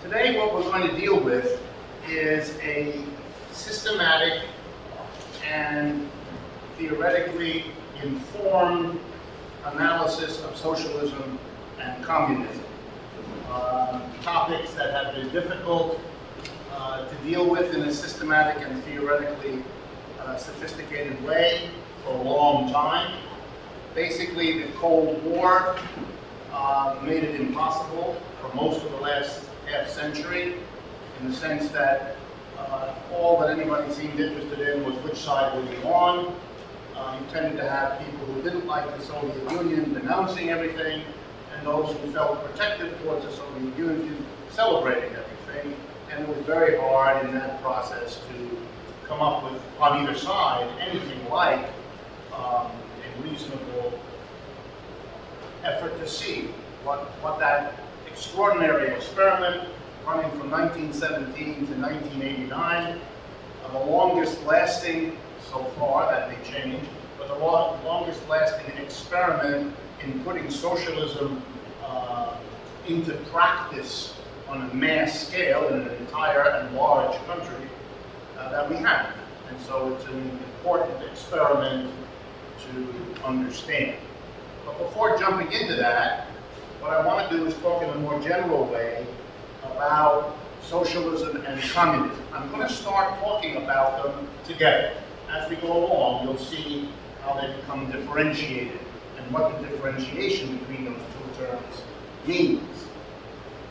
Today what we're going to deal with is a systematic and theoretically informed analysis of socialism and communism. Topics that have been difficult to deal with in a systematic and theoretically sophisticated way for a long time. Basically, the Cold War made it impossible for most of the last half-century, in the sense that all that anybody seemed interested in was which side were you on. You tended to have people who didn't like the Soviet Union denouncing everything, and those who felt protected towards the Soviet Union celebrating everything. And it was very hard in that process to come up with, on either side, anything like a reasonable effort to see what that extraordinary experiment running from 1917 to 1989, the longest lasting so far, that may change, but the longest lasting experiment in putting socialism into practice on a mass scale in an entire and large country that we have. And so it's an important experiment to understand. But before jumping into that, what I want to do is talk in a more general way about socialism and communism. I'm going to start talking about them together. As we go along, you'll see how they become differentiated and what the differentiation between those two terms means.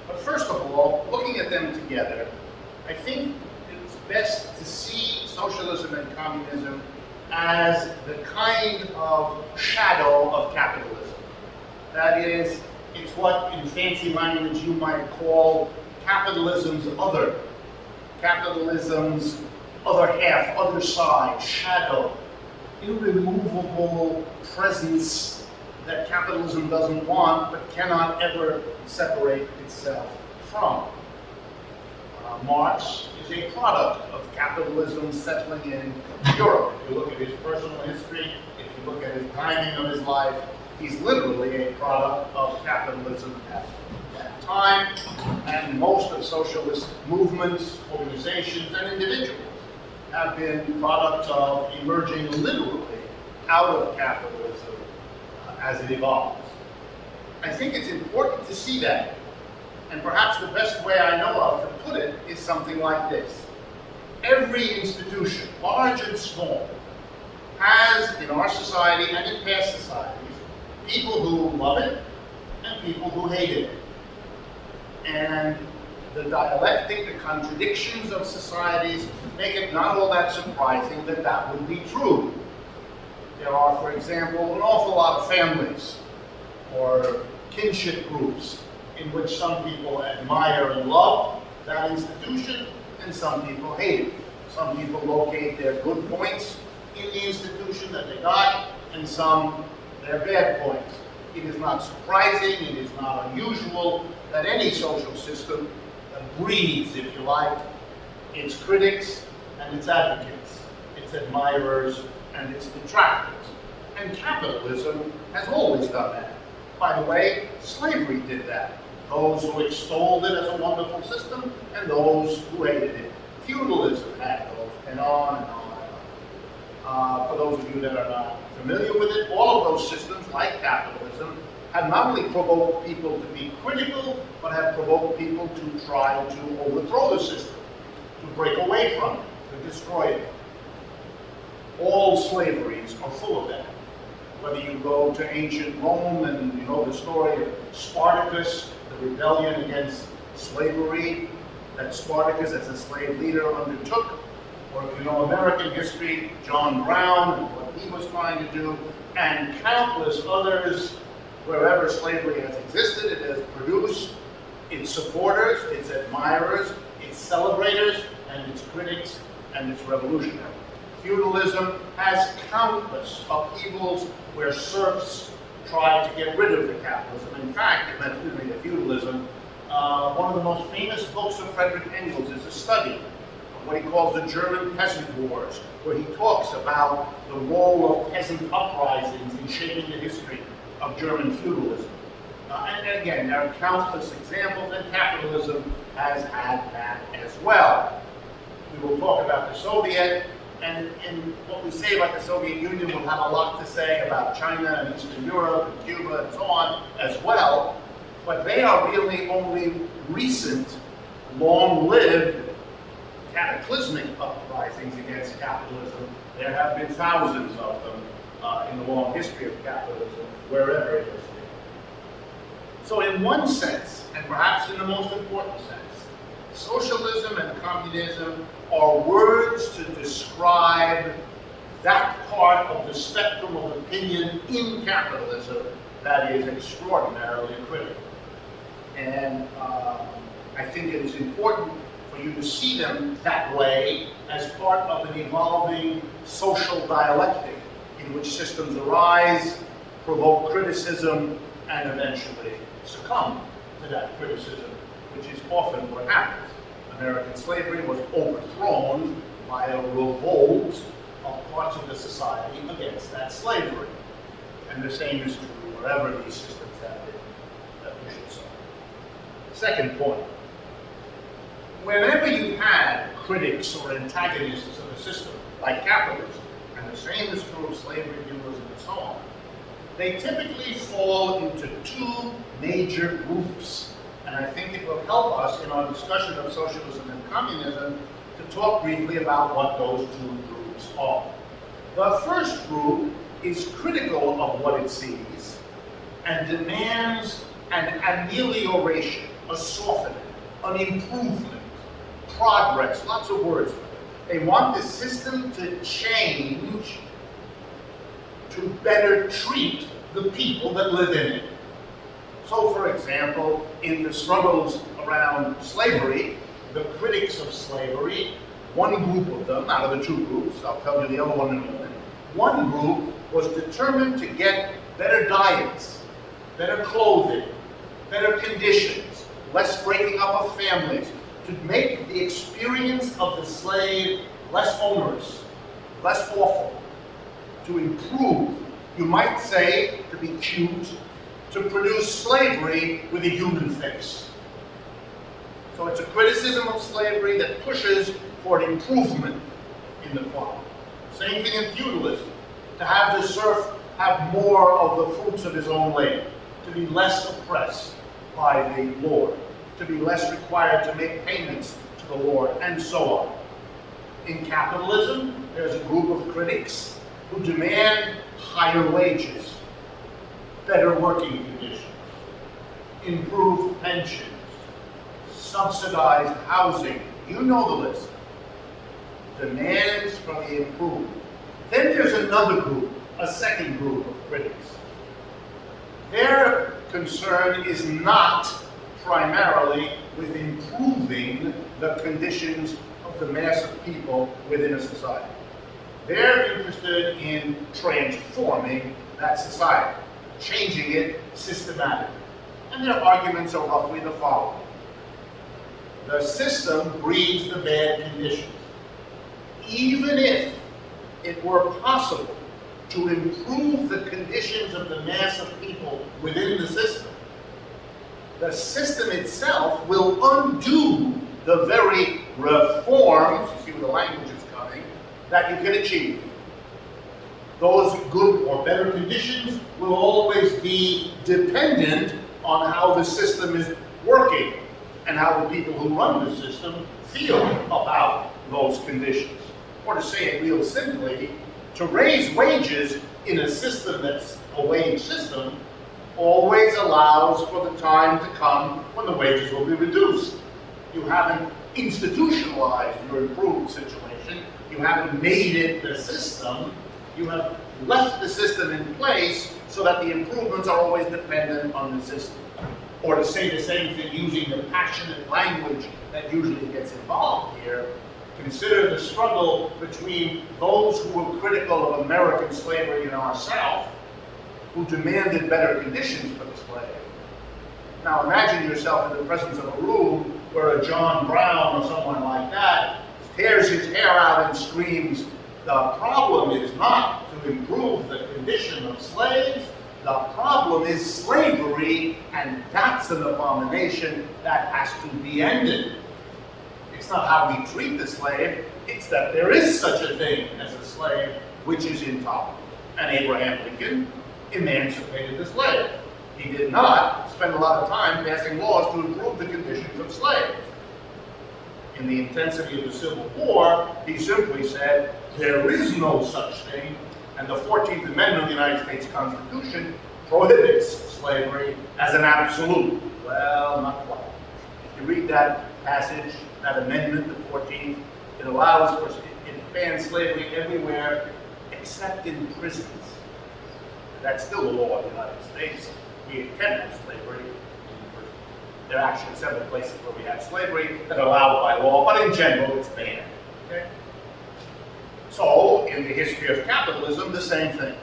But first of all, looking at them together, I think it's best to see socialism and communism as the kind of shadow of capitalism. That is, it's what in fancy language you might call capitalism's other half, other side, shadow, irremovable presence that capitalism doesn't want but cannot ever separate itself from. Marx is a product of capitalism settling in Europe. If you look at his personal history, if you look at his timing of his life, he's literally a product of capitalism at that time, and most of socialist movements, organizations, and individuals have been products of emerging literally out of capitalism as it evolves. I think it's important to see that, and perhaps the best way I know of to put it is something like this. Every institution, large and small, has in our society and in past societies people who love it and people who hate it. And the dialectic, the contradictions of societies make it not all that surprising that that would be true. There are, for example, an awful lot of families or kinship groups in which some people admire and love that institution and some people hate it. Some people locate their good points in the institution that they got, and some their bad points. It is not surprising, it is not unusual that any social system breeds, if you like, its critics and its advocates, its admirers and its detractors. And capitalism has always done that. By the way, slavery did that. Those who extolled it as a wonderful system and those who hated it. Feudalism had those, and on and on and on. For those of you that are not familiar with it, all of those systems, like capitalism, have not only provoked people to be critical, but have provoked people to try to overthrow the system, to break away from it, to destroy it. All slaveries are full of that. Whether you go to ancient Rome and you know the story of Spartacus, the rebellion against slavery that Spartacus as a slave leader undertook, or if you know American history, John Brown and what he was trying to do, and countless others. Wherever slavery has existed, it has produced its supporters, its admirers, its celebrators, and its critics, and its revolutionaries. Feudalism has countless upheavals where serfs tried to get rid of the capitalism. In fact, the feudalism, one of the most famous books of Friedrich Engels is a study of what he calls the German Peasant Wars, where he talks about the role of peasant uprisings in shaping the history of German feudalism. And again, there are countless examples, and capitalism has had that as well. We will talk about the Soviet, and what we say about the Soviet Union will have a lot to say about China and Eastern Europe and Cuba and so on as well, but they are really only recent, long-lived, cataclysmic uprisings against capitalism. There have been thousands of them in the long history of capitalism, wherever it has been. So in one sense, and perhaps in the most important sense, socialism and communism are words to describe that part of the spectrum of opinion in capitalism that is extraordinarily critical. And I think it is important for you to see them that way as part of an evolving social dialectic in which systems arise, provoke criticism, and eventually succumb to that criticism, which is often what happens. American slavery was overthrown by a revolt of parts of the society against that slavery. And the same is true wherever these systems have been vicious. Second point. Whenever you had critics or antagonists of a system, like capitalism, and the same is true of slavery, feudalism, and so on, they typically fall into two major groups. And I think it will help us in our discussion of socialism and communism to talk briefly about what those two groups are. The first group is critical of what it sees and demands an amelioration, a softening, an improvement, progress, lots of words for it. They want the system to change to better treat the people that live in it. So, for example, in the struggles around slavery, the critics of slavery, one group of them, out of the two groups, I'll tell you the other one in a minute, one group was determined to get better diets, better clothing, better conditions, less breaking up of families, to make the experience of the slave less onerous, less awful, to improve, you might say, to be cute, to produce slavery with a human face. So it's a criticism of slavery that pushes for an improvement in the quality. Same thing in feudalism, to have the serf have more of the fruits of his own labor, to be less oppressed by the lord, to be less required to make payments to the lord, and so on. In capitalism, there's a group of critics who demand higher wages, better working conditions, improved pensions, subsidized housing. You know the list. Demands for the improvement. Then there's another group, a second group of critics. Their concern is not primarily with improving the conditions of the mass of people within a society. They're interested in transforming that society, changing it systematically. And their arguments are roughly the following. The system breeds the bad conditions. Even if it were possible to improve the conditions of the mass of people within the system itself will undo the very reforms, you see where the language is coming, that you can achieve. Those good or better conditions will always be dependent on how the system is working and how the people who run the system feel about those conditions. Or to say it real simply, to raise wages in a system that's a wage system always allows for the time to come when the wages will be reduced. You haven't institutionalized your improved situation. You haven't made it the system. You have left the system in place so that the improvements are always dependent on the system. Or to say the same thing using the passionate language that usually gets involved here, consider the struggle between those who were critical of American slavery in our South, who demanded better conditions for the slave. Now imagine yourself in the presence of a room where a John Brown or someone like that tears his hair out and screams, the problem is not to improve the condition of slaves, The problem is slavery, and that's an abomination that has to be ended. It's not how we treat the slave, it's that there is such a thing as a slave, which is intolerable. And Abraham Lincoln emancipated the slave. He did not spend a lot of time passing laws to improve the conditions of slaves. In the intensity of the Civil War, he simply said, there is no such thing, and the 14th Amendment of the United States Constitution prohibits slavery as an absolute. Well, not quite. If you read that passage, that amendment, the 14th, it allows for, it bans slavery everywhere except in prisons. That's still the law of the United States. We can have slavery in prison. There are actually several places where we have slavery that are allowed by law, but in general it's banned. Okay? So, in the history of capitalism, the same thing.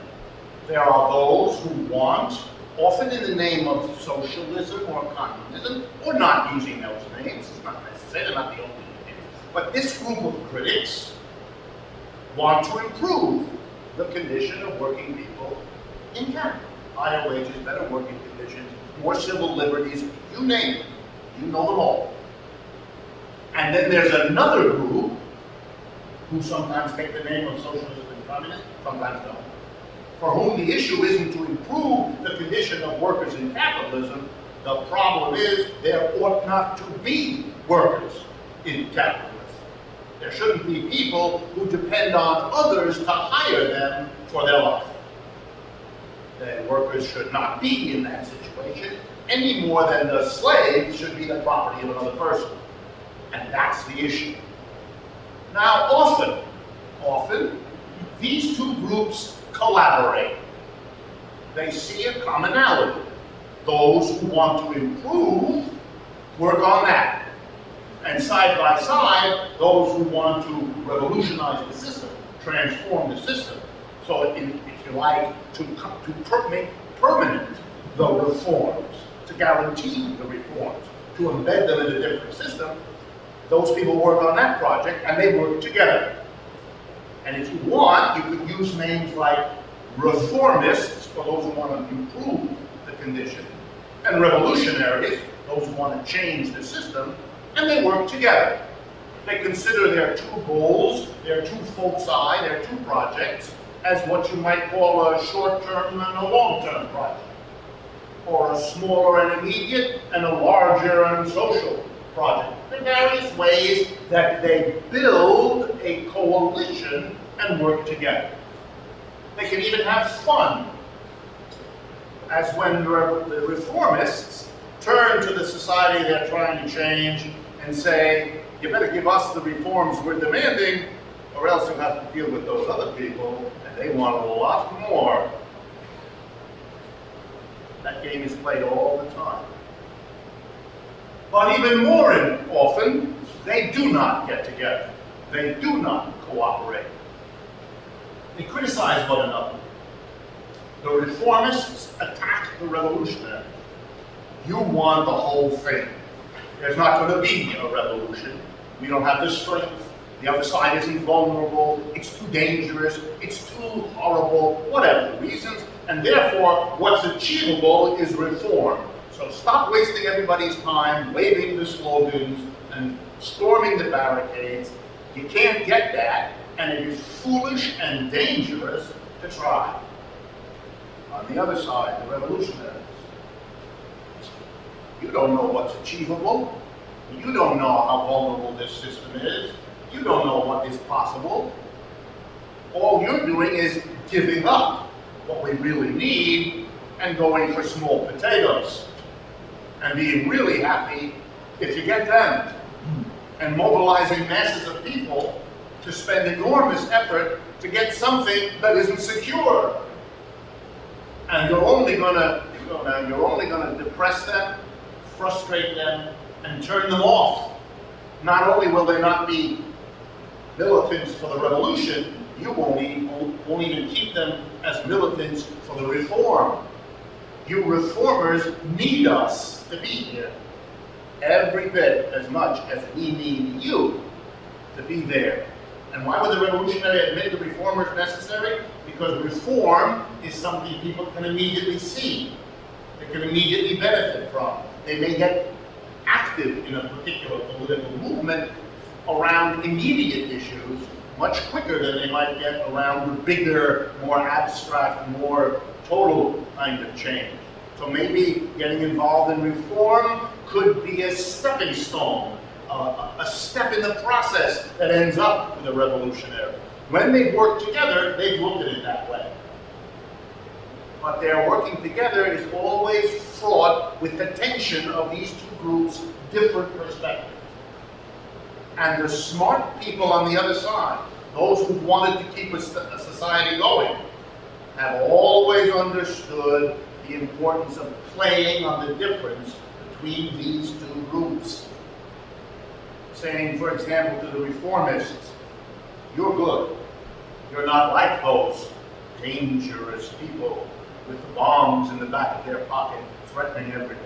There are those who want, often in the name of socialism or communism, or not using those names, it's not necessary, they're not the only names, but this group of critics want to improve the condition of working people in Canada. Higher wages, better working conditions, more civil liberties, you name it, you know them all. And then there's another group who sometimes take the name of socialism and communism, sometimes don't, for whom the issue isn't to improve the condition of workers in capitalism. The problem is there ought not to be workers in capitalism. There shouldn't be people who depend on others to hire them for their life. The workers should not be in that situation any more than the slaves should be the property of another person. And that's the issue. Now, often, these two groups collaborate. They see a commonality. Those who want to improve work on that. And side by side, those who want to revolutionize the system, transform the system. So if you like, to make permanent the reforms, to guarantee the reforms, to embed them in a different system, those people work on that project and they work together. And if you want, you could use names like reformists, for those who want to improve the condition, and revolutionaries, those who want to change the system, and they work together. They consider their two goals, their two foci, their two projects, as what you might call a short-term and a long-term project, or a smaller and immediate and a larger and social project. There are various ways that they build a coalition and work together. They can even have fun, as when the reformists turn to the society they're trying to change and say, you better give us the reforms we're demanding, or else you'll have to deal with those other people, and they want a lot more. That game is played all the time. But even more often, they do not get together. They do not cooperate. They criticize one another. The reformists attack the revolutionaries. You want the whole thing. There's not going to be a revolution. We don't have the strength. The other side isn't vulnerable. It's too dangerous. It's too horrible. Whatever the reasons. And therefore, what's achievable is reform. So stop wasting everybody's time waving the slogans and storming the barricades. You can't get that, and it is foolish and dangerous to try. On the other side, the revolutionaries. You don't know what's achievable. You don't know how vulnerable this system is. You don't know what is possible. All you're doing is giving up what we really need and going for small potatoes. And being really happy if you get them. And mobilizing masses of people to spend enormous effort to get something that isn't secure. And you're only gonna depress them, frustrate them, and turn them off. Not only will they not be militants for the revolution, you won't even keep them as militants for the reform. You reformers need us to be here every bit as much as we need you to be there And why would the revolutionary admit the reformers necessary? Because reform is something people can immediately see. They can immediately benefit from. They may get active in a particular political movement around immediate issues much quicker than they might get around the bigger, more abstract, more total kind of change. So maybe getting involved in reform could be a stepping stone, a step in the process that ends up with a revolutionary. When they've worked together, they've looked at it that way. But their working together is always fraught with the tension of these two groups' different perspectives. And the smart people on the other side, those who wanted to keep a society going, have always understood the importance of playing on the difference between these two groups. Saying, for example, to the reformists, you're good. You're not like those dangerous people with the bombs in the back of their pocket threatening everyone.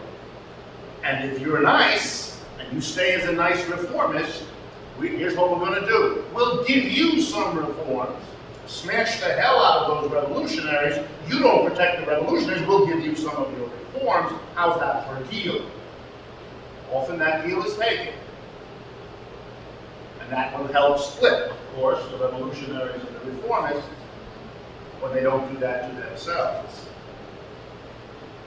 And if you're nice, and you stay as a nice reformist, here's what we're going to do. We'll give you some reforms. Smash the hell out of those revolutionaries. You don't protect the revolutionaries, we'll give you some of your reforms. How's that for a deal? Often that deal is taken. And that will help split, of course, the revolutionaries and the reformists when they don't do that to themselves.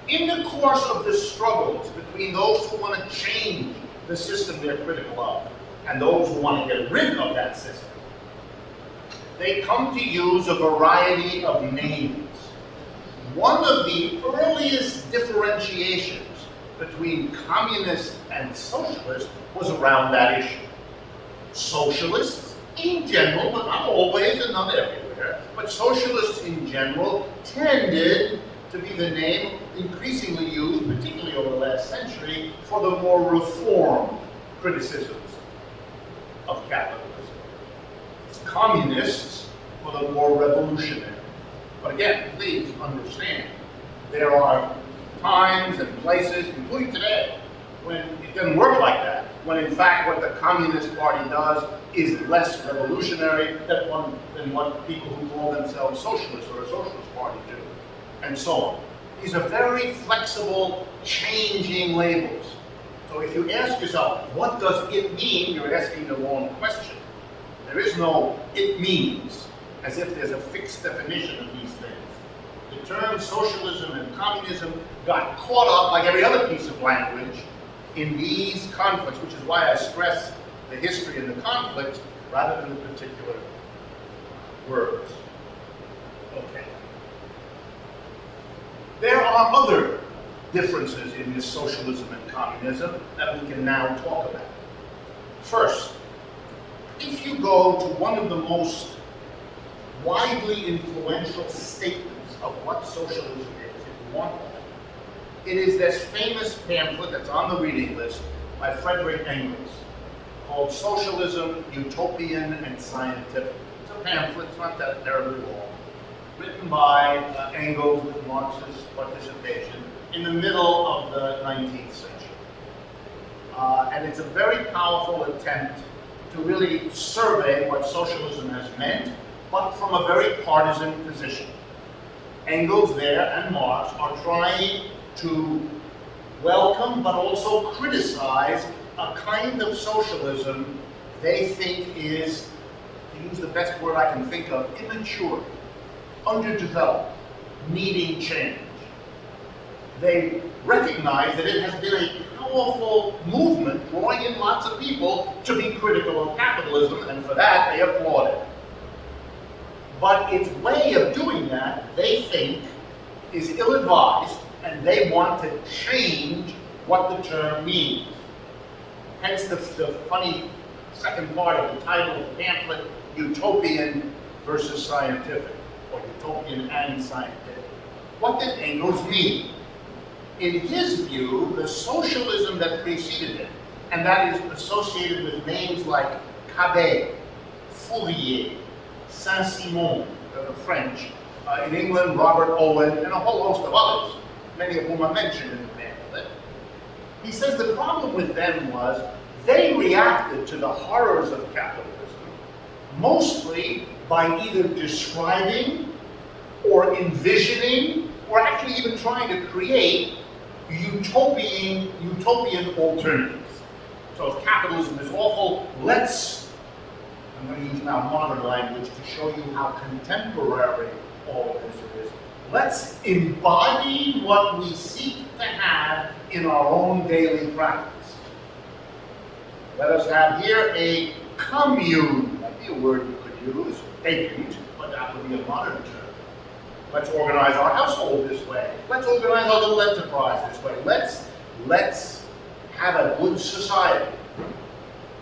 In the course of the struggles between those who want to change the system they're critical of and those who want to get rid of that system, they come to use a variety of names. One of the earliest differentiations between communists and socialists was around that issue. Socialists, in general, but not always and not everywhere, but socialists in general tended to be the name increasingly used, particularly over the last century, for the more reformed criticisms of capitalism. Communists for the more revolutionary. But again, please understand, there are times and places, including today, when it doesn't work like that. When in fact what the Communist Party does is less revolutionary than what people who call themselves socialists or a socialist party do, and so on. These are very flexible, changing labels. So if you ask yourself, what does it mean, you're asking the wrong question. There is no "it means," as if there's a fixed definition of these things. The terms socialism and communism got caught up, like every other piece of language, in these conflicts, which is why I stress the history and the conflicts rather than the particular words. Okay. There are other differences in this socialism and communism that we can now talk about. First, if you go to one of the most widely influential statements of what socialism is, if you want that, it is this famous pamphlet that's on the reading list by Friedrich Engels called Socialism, Utopian and Scientific. It's a pamphlet, it's not that terribly long, written by Engels with Marxist participation in the middle of the 19th century. And it's a very powerful attempt to really survey what socialism has meant, but from a very partisan position. Engels there and Marx are trying to welcome but also criticize a kind of socialism they think is, to use the best word I can think of, immature, underdeveloped, needing change. They recognize that it has been a powerful movement drawing in lots of people to be critical of capitalism, and for that they applaud it. But its way of doing that, they think, is ill-advised, and they want to change what the term means. Hence the funny second part of the title of the pamphlet, Utopian versus Scientific, or Utopian and Scientific. What did Engels mean? In his view, the socialism that preceded it, and that is associated with names like Cabet, Fourier, Saint-Simon, the French, in England, Robert Owen, and a whole host of others, many of whom are mentioned in the pamphlet. He says the problem with them was they reacted to the horrors of capitalism mostly by either describing or envisioning or actually even trying to create utopian alternatives. So if capitalism is awful, I'm going to use now modern language to show you how contemporary all of this is. Let's embody what we seek to have in our own daily practice. Let us have here a commune. Might be a word you could use, vacant, but that would be a modern term. Let's organize our household this way. Let's organize our little enterprise this way. Let's have a good society,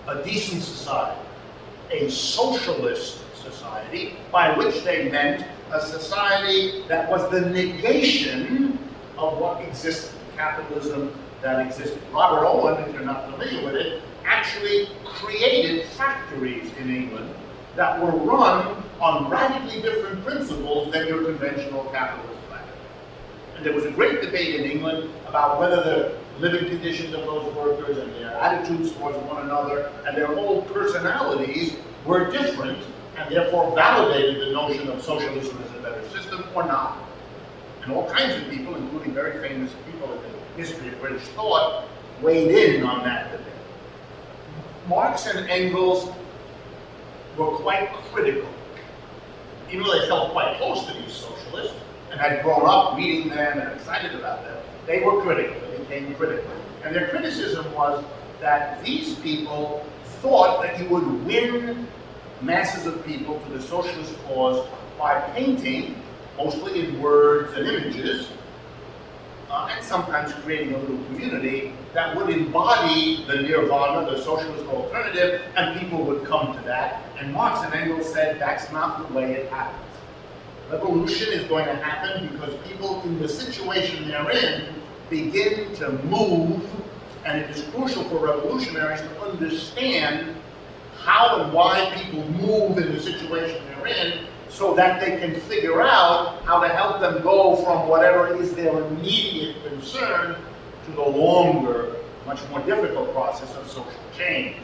a decent society, a socialist society, by which they meant a society that was the negation of what existed, capitalism that existed. Robert Owen, if you're not familiar with it, actually created factories in England that were run on radically different principles than your conventional capitalist factory. And there was a great debate in England about whether the living conditions of those workers and their attitudes towards one another and their whole personalities were different, and therefore validated the notion of socialism as a better system or not. And all kinds of people, including very famous people in the history of British thought, weighed in on that debate. Marx and Engels were quite critical. Even though they felt quite close to these socialists and had grown up reading them and excited about them, they were critical. They became critical. And their criticism was that these people thought that you would win masses of people to the socialist cause by painting, mostly in words and images, and sometimes creating a little community that would embody the nirvana, the socialist alternative, and people would come to that. And Marx and Engels said that's not the way it happens. Revolution is going to happen because people in the situation they're in begin to move, and it is crucial for revolutionaries to understand how and why people move in the situation they're in, so that they can figure out how to help them go from whatever is their immediate concern to the longer, much more difficult process of social change.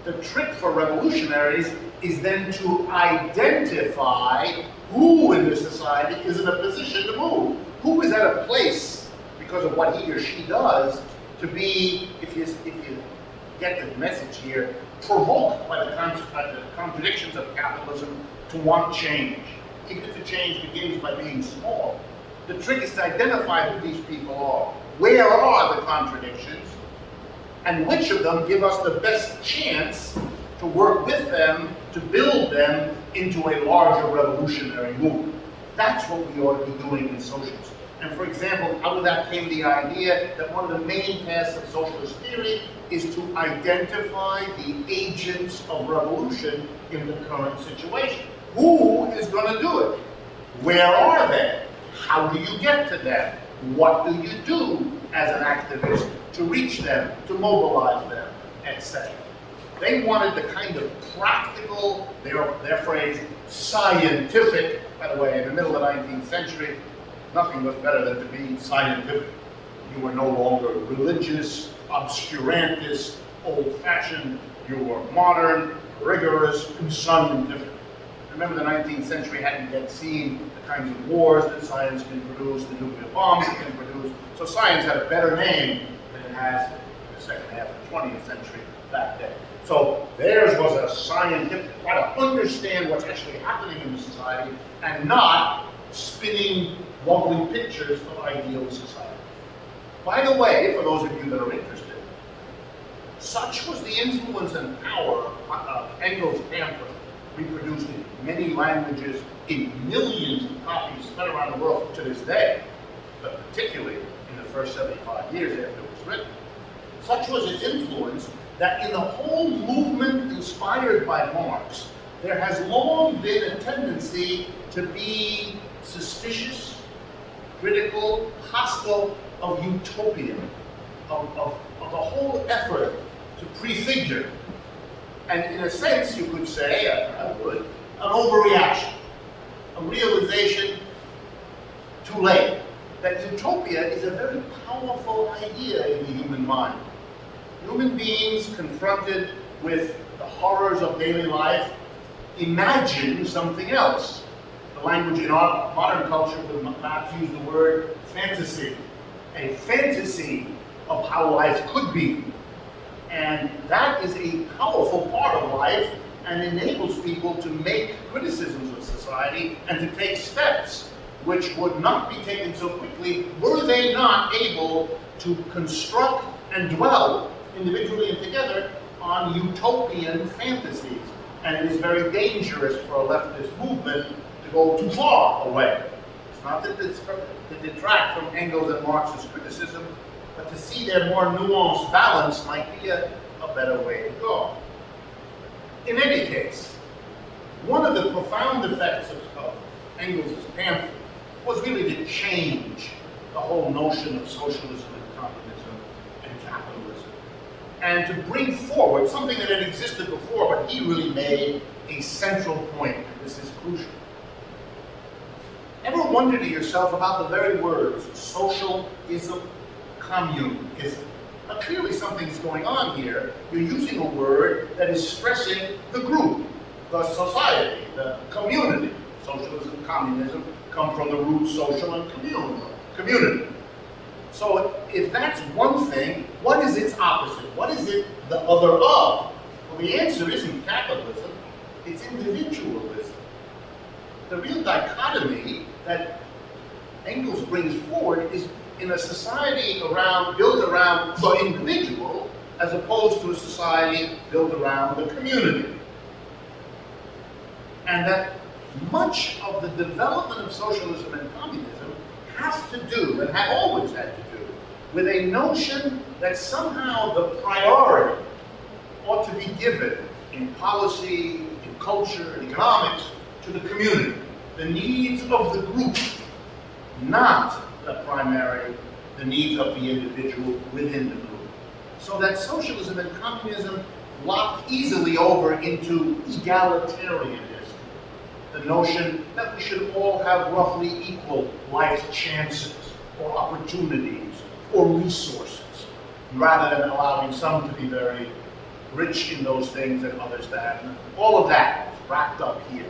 The trick for revolutionaries is then to identify who in the society is in a position to move, who is at a place, because of what he or she does, to be, if you get the message here, provoked by the contradictions of capitalism to want change, even if the change begins by being small. The trick is to identify who these people are. Where are the contradictions? And which of them give us the best chance to work with them, to build them into a larger revolutionary movement? That's what we ought to be doing in socialism. And for example, out of that came the idea that one of the main tasks of socialist theory is to identify the agents of revolution in the current situation. Who is going to do it? Where are they? How do you get to them? What do you do as an activist to reach them, to mobilize them, etc.? They wanted the kind of practical, their phrase, scientific, by the way, in the middle of the 19th century, nothing was better than to be scientific. You were no longer religious, obscurantist, old-fashioned. You were modern, rigorous, and scientific. Remember, the 19th century hadn't yet seen the kinds of wars that science can produce, the nuclear bombs it can produce. So science had a better name than it has in the second half of the 20th century back then. So theirs was a scientific, try to understand what's actually happening in the society and not spinning lovely pictures of ideal society. By the way, for those of you that are interested, such was the influence and power of Engels' pamphlet, reproduced in many languages in millions of copies spread around the world to this day, but particularly in the first 75 years after it was written. Such was its influence that in the whole movement inspired by Marx, there has long been a tendency to be suspicious, critical, hostile of utopia, of the whole effort to prefigure. And in a sense, you could say, I would, an overreaction, a realization too late, that utopia is a very powerful idea in the human mind. Human beings confronted with the horrors of daily life imagine something else. The language in our modern culture would perhaps use the word fantasy. A fantasy of how life could be. And that is a powerful part of life and enables people to make criticisms of society and to take steps which would not be taken so quickly were they not able to construct and dwell individually and together on utopian fantasies. And it is very dangerous for a leftist movement to go too far away. It's not that it's to detract from Engels and Marx's criticism, but to see their more nuanced balance might be a better way to go. In any case, one of the profound effects of Engels' pamphlet was really to change the whole notion of socialism and communism and capitalism, and to bring forward something that had existed before, but he really made a central point, and this is crucial. Ever wonder to yourself about the very words socialism, communism? Now clearly something's going on here. You're using a word that is stressing the group, the society, the community. Socialism, communism come from the root social and community. So if that's one thing, what is its opposite? What is it the other of? Well, the answer isn't capitalism, it's individualism. The real dichotomy that Engels brings forward is in a society built around the individual as opposed to a society built around the community. And that much of the development of socialism and communism has to do, and had always had to do, with a notion that somehow the priority ought to be given in policy, in culture, in economics, to the community, the needs of the group, not the needs of the individual within the group. So that socialism and communism locked easily over into egalitarianism, the notion that we should all have roughly equal life chances or opportunities or resources, rather than allowing some to be very rich in those things and others to have none. All of that is wrapped up here,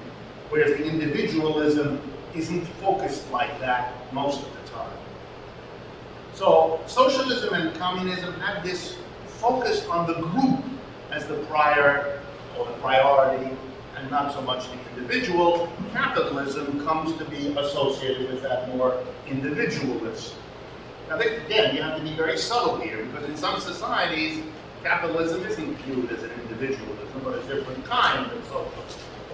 whereas the individualism isn't focused like that most of the time. So socialism and communism have this focus on the group as the priority, and not so much the individual. Capitalism comes to be associated with that more individualist. Now again, you have to be very subtle here, because in some societies, capitalism isn't viewed as an individualism, but a different kind of social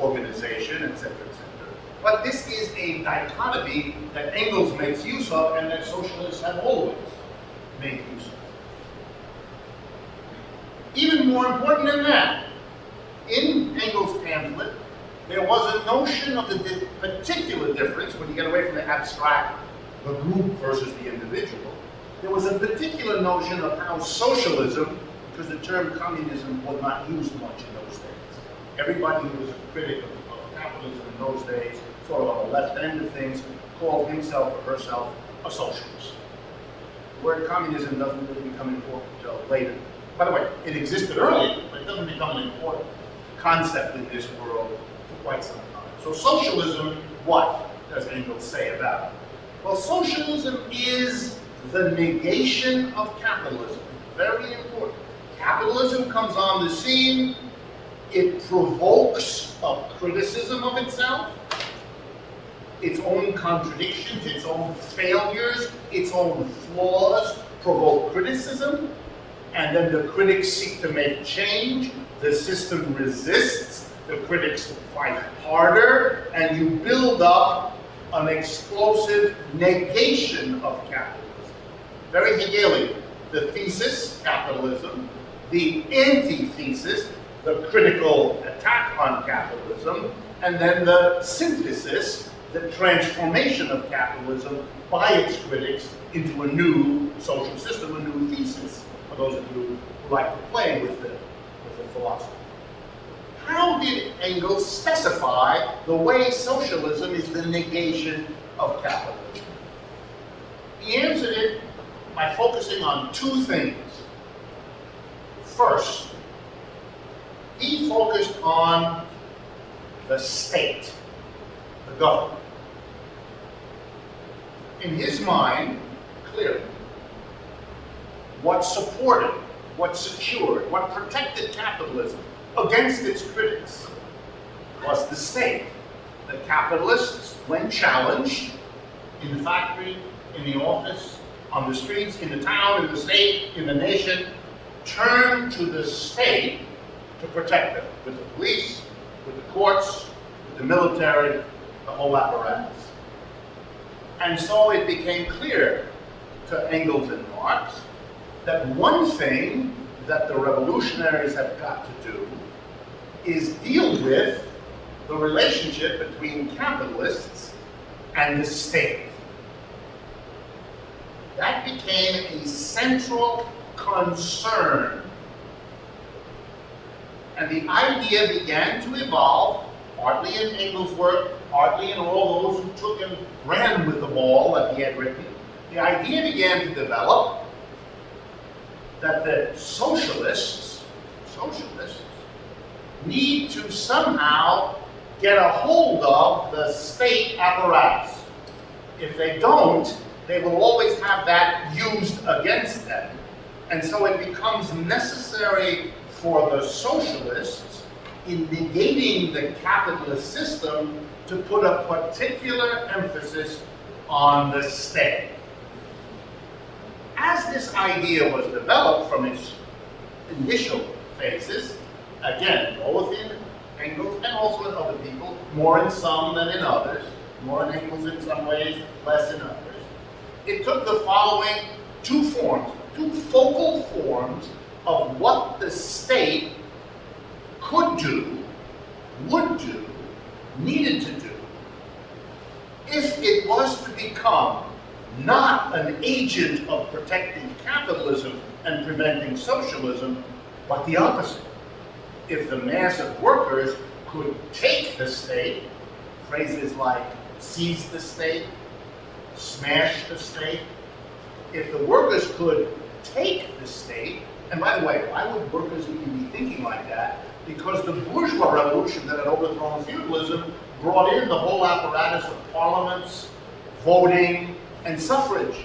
organization, etc., etc. But this is a dichotomy that Engels makes use of and that socialists have always made use of. Even more important than that, in Engels' pamphlet, there was a notion of the particular difference, when you get away from the abstract, the group versus the individual. There was a particular notion of how socialism, because the term communism was not used much in those days. Everybody who was a critic of capitalism in those days, sort of on the left end of things, called himself or herself a socialist. The word communism doesn't really become important until later. By the way, it existed earlier, but it doesn't become an important concept in this world for quite some time. So socialism, what does Engels say about it? Well, socialism is the negation of capitalism. Very important. Capitalism comes on the scene. It provokes a criticism of itself, its own contradictions, its own failures, its own flaws provoke criticism, and then the critics seek to make change. The system resists, the critics fight harder, and you build up an explosive negation of capitalism. Very Hegelian. The thesis, capitalism, the antithesis, the critical attack on capitalism, and then the synthesis, the transformation of capitalism by its critics into a new social system, a new thesis, for those of you who like to play with the philosophy. How did Engels specify the way socialism is the negation of capitalism? He answered it by focusing on two things. First, he focused on the state, the government. In his mind, clearly, what supported, what secured, what protected capitalism against its critics was the state. The capitalists, when challenged, in the factory, in the office, on the streets, in the town, in the state, in the nation, turned to the state to protect them, with the police, with the courts, with the military, the whole apparatus. And so it became clear to Engels and Marx that one thing that the revolutionaries have got to do is deal with the relationship between capitalists and the state. That became a central concern. And the idea began to evolve, partly in Engels' work, partly in all those who took and ran with the ball that he had written. The idea began to develop that the socialists need to somehow get a hold of the state apparatus. If they don't, they will always have that used against them. And so it becomes necessary for the socialists, in negating the capitalist system, to put a particular emphasis on the state. As this idea was developed from its initial phases, again, both in Engels and also in other people, more in some than in others, more in Engels in some ways, less in others, it took the following two forms, two focal forms of what the state could do, would do, needed to do, if it was to become not an agent of protecting capitalism and preventing socialism, but the opposite. If the mass of workers could take the state, phrases like seize the state, smash the state, if the workers could take the state, and by the way, why would workers even be thinking like that? Because the bourgeois revolution that had overthrown feudalism brought in the whole apparatus of parliaments, voting, and suffrage.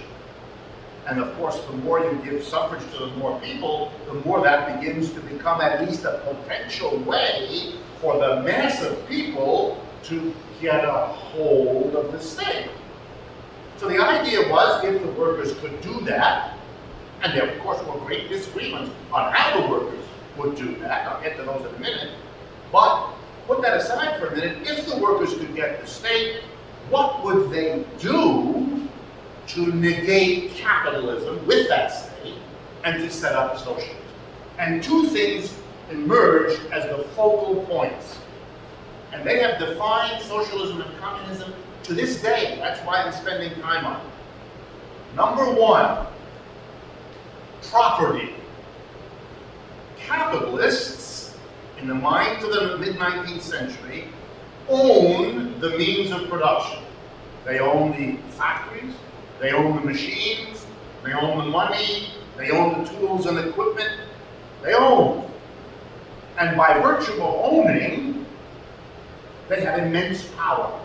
And of course, the more you give suffrage to the more people, the more that begins to become at least a potential way for the mass of people to get a hold of the state. So the idea was, if the workers could do that, and there of course were great disagreements on how the workers would do that, I'll get to those in a minute, but put that aside for a minute, if the workers could get the state, what would they do to negate capitalism with that state and to set up socialism? And two things emerged as the focal points. And they have defined socialism and communism to this day. That's why I'm spending time on it. Number one, property. Capitalists, in the minds of the mid-19th century, own the means of production. They own the factories, they own the machines, they own the money, they own the tools and equipment, they own. And by virtue of owning, they have immense power.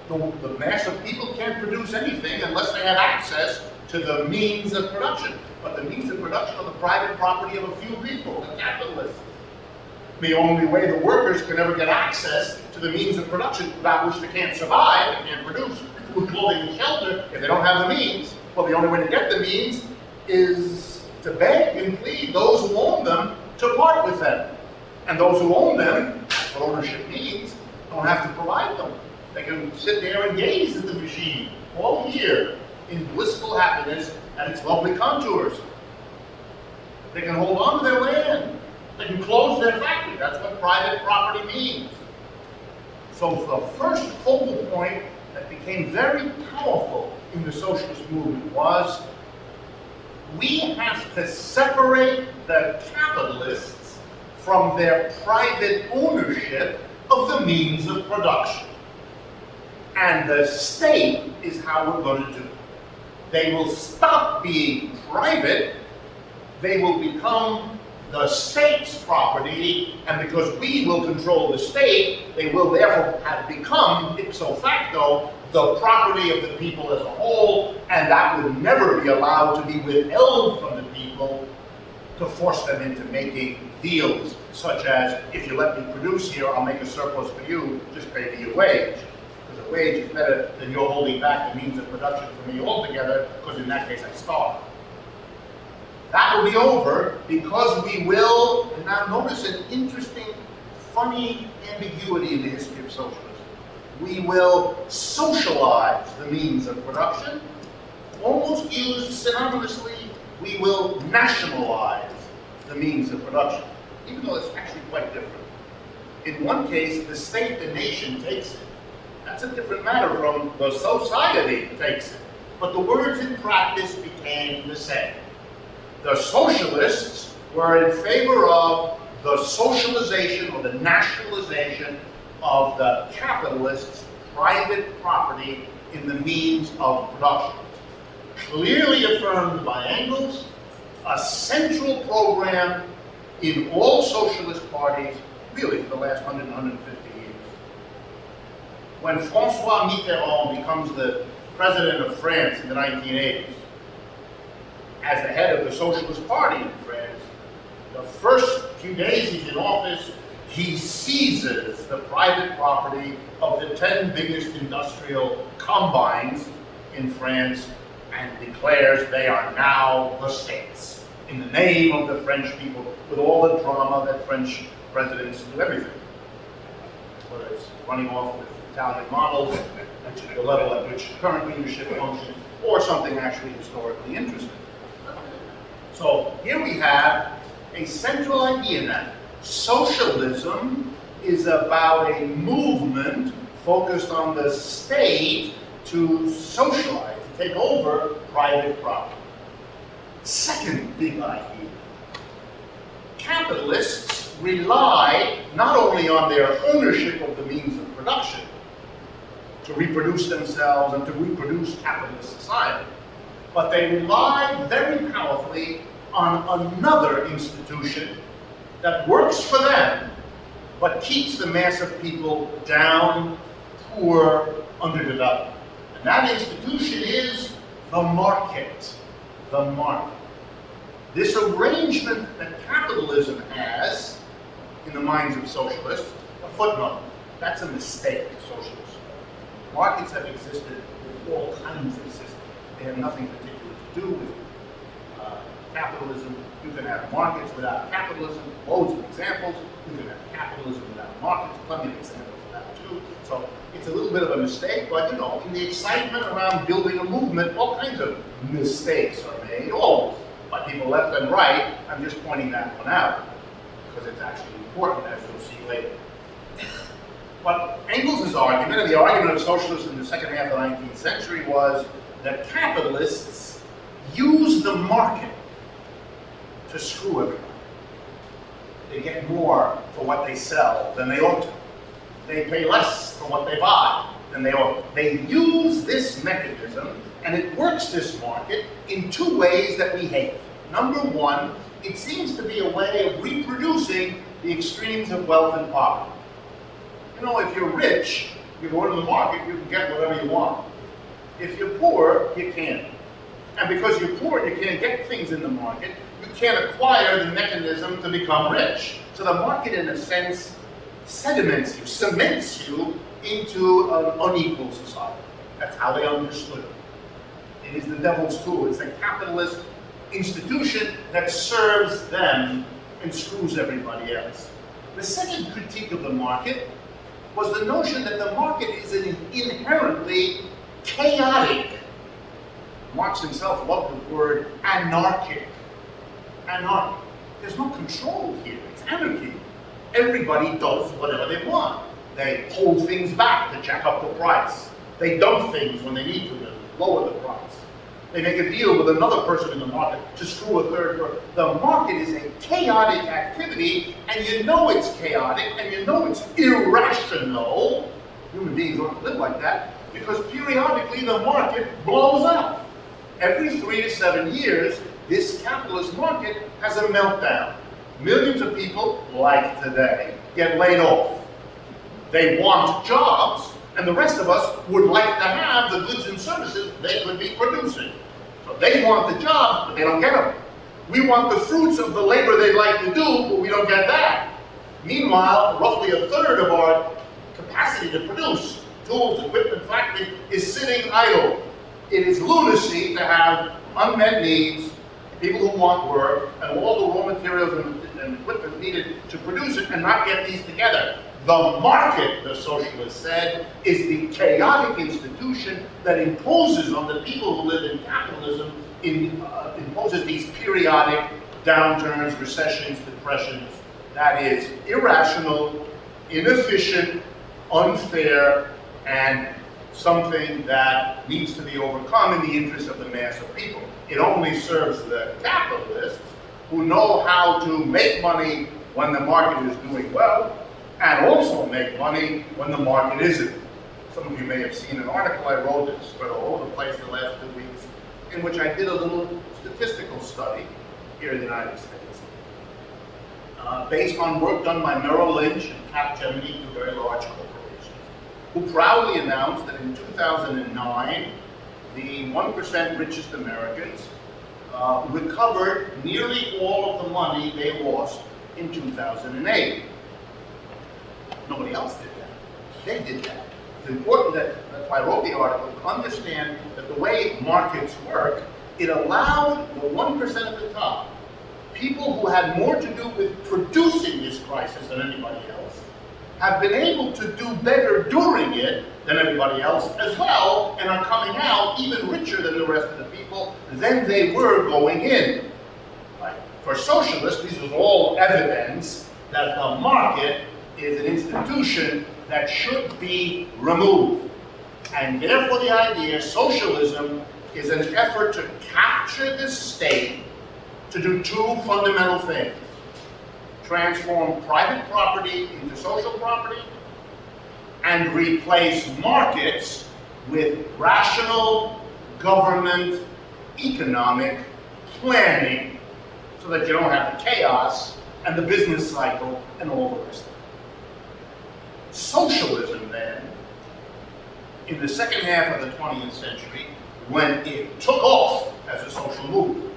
The mass of people can't produce anything unless they have access to the means of production. But the means of production are the private property of a few people, the capitalists. The only way the workers can ever get access to the means of production, without which they can't survive, they can't produce food, clothing, and shelter, if they don't have the means, well, the only way to get the means is to beg and plead those who own them to part with them. And those who own them, that's what ownership means, don't have to provide them. They can sit there and gaze at the machine all year in blissful happiness at its lovely contours. They can hold on to their land. They can close their factory. That's what private property means. So the first focal point that became very powerful in the socialist movement was, we have to separate the capitalists from their private ownership of the means of production. And the state is how we're going to do it. They will stop being private. They will become the state's property, and because we will control the state, they will therefore have become, ipso facto, the property of the people as a whole, and that would never be allowed to be withheld from the people to force them into making deals, such as, if you let me produce here, I'll make a surplus for you, just pay me your wage. Because a wage is better than you're holding back the means of production for me altogether, because in that case I starve. That will be over because we will, and now notice an interesting, funny ambiguity in the history of socialism. We will socialize the means of production, almost used synonymously, we will nationalize the means of production, even though it's actually quite different. In one case, the state, the nation takes it. That's a different matter from the society takes it. But the words in practice became the same. The socialists were in favor of the socialization or the nationalization of the capitalists' private property in the means of production. Clearly affirmed by Engels, a central program in all socialist parties, really for the last 100, 150 years. When François Mitterrand becomes the president of France in the 1980s, as the head of the Socialist Party in France, the first few days he's in office, he seizes the private property of the 10 biggest industrial combines in France and declares they are now the states, in the name of the French people, with all the drama that French presidents do everything. Whether it's running off with Italian models, which is the level at which current leadership functions, or something actually historically interesting. So here we have a central idea that socialism is about a movement focused on the state to socialize, to take over private property. Second big idea, capitalists rely not only on their ownership of the means of production to reproduce themselves and to reproduce capitalist society, but they rely very powerfully on another institution that works for them, but keeps the mass of people down, poor, underdeveloped. And that institution is the market. The market. This arrangement that capitalism has, in the minds of socialists, a footnote. That's a mistake, socialism. Markets have existed with all kinds of systems. They have nothing particular to do with capitalism. You can have markets without capitalism, loads of examples. You can have capitalism without markets, plenty of examples of that too. So it's a little bit of a mistake, but you know, in the excitement around building a movement, all kinds of mistakes are made, always, by people left and right. I'm just pointing that one out, because it's actually important, as you'll see later. But Engels' argument, and the argument of socialists in the second half of the 19th century, was that capitalists use the market to screw everybody. They get more for what they sell than they ought to. They pay less for what they buy than they ought to. They use this mechanism, and it works this market in two ways that we hate. Number one, it seems to be a way of reproducing the extremes of wealth and poverty. You know, if you're rich, you go into the market, you can get whatever you want. If you're poor, you can't. And because you're poor, you can't get things in the market, you can't acquire the mechanism to become rich. So the market, in a sense, sediments you, cements you into an unequal society. That's how they understood it. It is the devil's tool. It's a capitalist institution that serves them and screws everybody else. The second critique of the market was the notion that the market is an inherently chaotic. Marx himself loved the word anarchic. Anarchic. There's no control here. It's anarchy. Everybody does whatever they want. They hold things back to jack up the price. They dump things when they need to lower the price. They make a deal with another person in the market to screw a third person. The market is a chaotic activity, and you know it's chaotic, and you know it's irrational. Human beings don't live like that, because periodically the market blows up. Every 3 to 7 years, this capitalist market has a meltdown. millions of people, like today, get laid off. They want jobs, and the rest of us would like to have the goods and services they could be producing. So they want the jobs, but they don't get them. We want the fruits of the labor they'd like to do, but we don't get that. Meanwhile, roughly a third of our capacity to produce tools, equipment, factory is sitting idle. It is lunacy to have unmet needs, people who want work, and all the raw materials and equipment needed to produce it and not get these together. The market, the socialists said, is the chaotic institution that imposes on the people who live in capitalism, imposes these periodic downturns, recessions, depressions. That is irrational, inefficient, unfair, and something that needs to be overcome in the interest of the mass of people. It only serves the capitalists who know how to make money when the market is doing well, and also make money when the market isn't. Some of you may have seen an article I wrote that spread all over the place the last 2 weeks, in which I did a little statistical study here in the United States, based on work done by Merrill Lynch and Capgemini, two very large corporations, who proudly announced that in 2009, the 1% richest Americans recovered nearly all of the money they lost in 2008. Nobody else did that. They did that. It's important that's why I wrote the article, to understand that the way markets work, it allowed the 1% at the top, people who had more to do with producing this crisis than anybody else, have been able to do better during it than everybody else as well, and are coming out even richer than the rest of the people than they were going in. Right? For socialists, this was all evidence that the market is an institution that should be removed. And therefore the idea, socialism, is an effort to capture the state to do two fundamental things. Transform private property into social property, and replace markets with rational government economic planning so that you don't have the chaos and the business cycle and all the rest of it. Socialism, then, in the second half of the 20th century, when it took off as a social movement,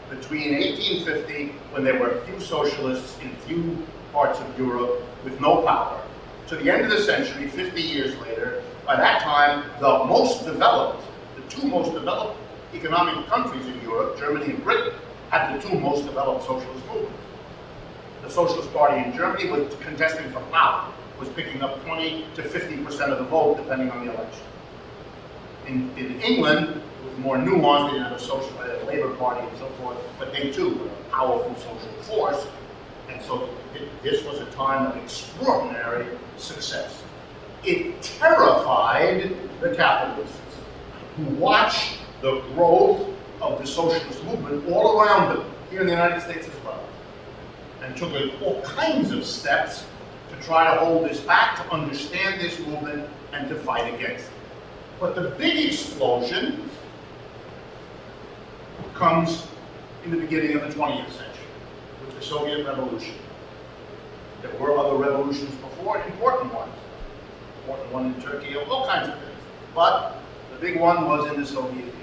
between 1850, when there were few socialists in few parts of Europe with no power, to the end of the century, 50 years later, by that time, the most developed, the two most developed economic countries in Europe, Germany and Britain, had the two most developed socialist movements. The Socialist Party in Germany was contesting for power, was picking up 20 to 50% of the vote, depending on the election. In England, it was more nuanced. They didn't have a Labour Party and so forth, but they too were a powerful social force. And so this was a time of extraordinary success. It terrified the capitalists, who watched the growth of the socialist movement all around them, here in the United States as well, and took all kinds of steps to try to hold this back, to understand this movement, and to fight against it. But the big explosion comes in the beginning of the 20th century, with the Soviet Revolution. There were other revolutions before, important ones. Important one in Turkey, all kinds of things. But the big one was in the Soviet Union.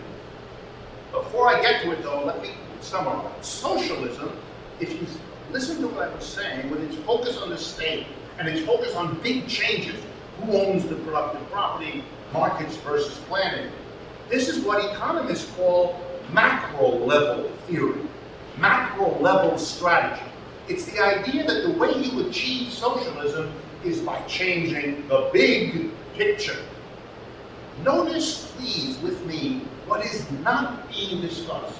Before I get to it, though, let me summarize. Socialism, if you listen to what I was saying, with its focus on the state and its focus on big changes, who owns the productive property, markets versus planning, this is what economists call macro-level theory, macro-level strategy. It's the idea that the way you achieve socialism is by changing the big picture. Notice, please, with me, what is not being discussed,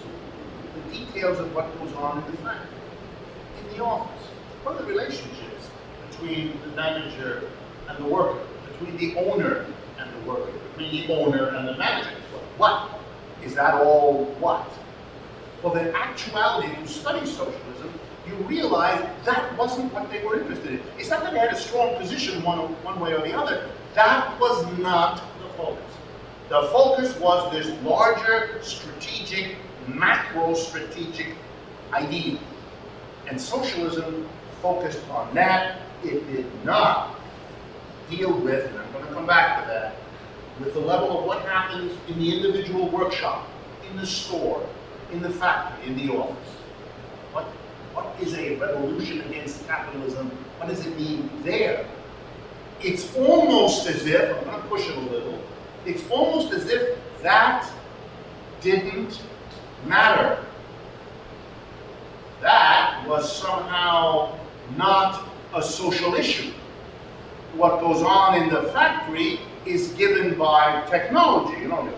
the details of what goes on in the factory, in the office. What are the relationships between the manager and the worker, between the owner and the worker, between the owner and the manager? What? Is that all what? Well, the actuality, if you study socialism, you realize that wasn't what they were interested in. It's not that they had a strong position one way or the other. That was not the focus. The focus was this larger strategic, macro-strategic idea. And socialism focused on that. It did not deal with, and I'm going to come back to that, with the level of what happens in the individual workshop, in the store, in the factory, in the office. What is a revolution against capitalism? What does it mean there? It's almost as if, I'm going to push it a little, it's almost as if that didn't matter. That was somehow not a social issue. What goes on in the factory is given by technology. You know, you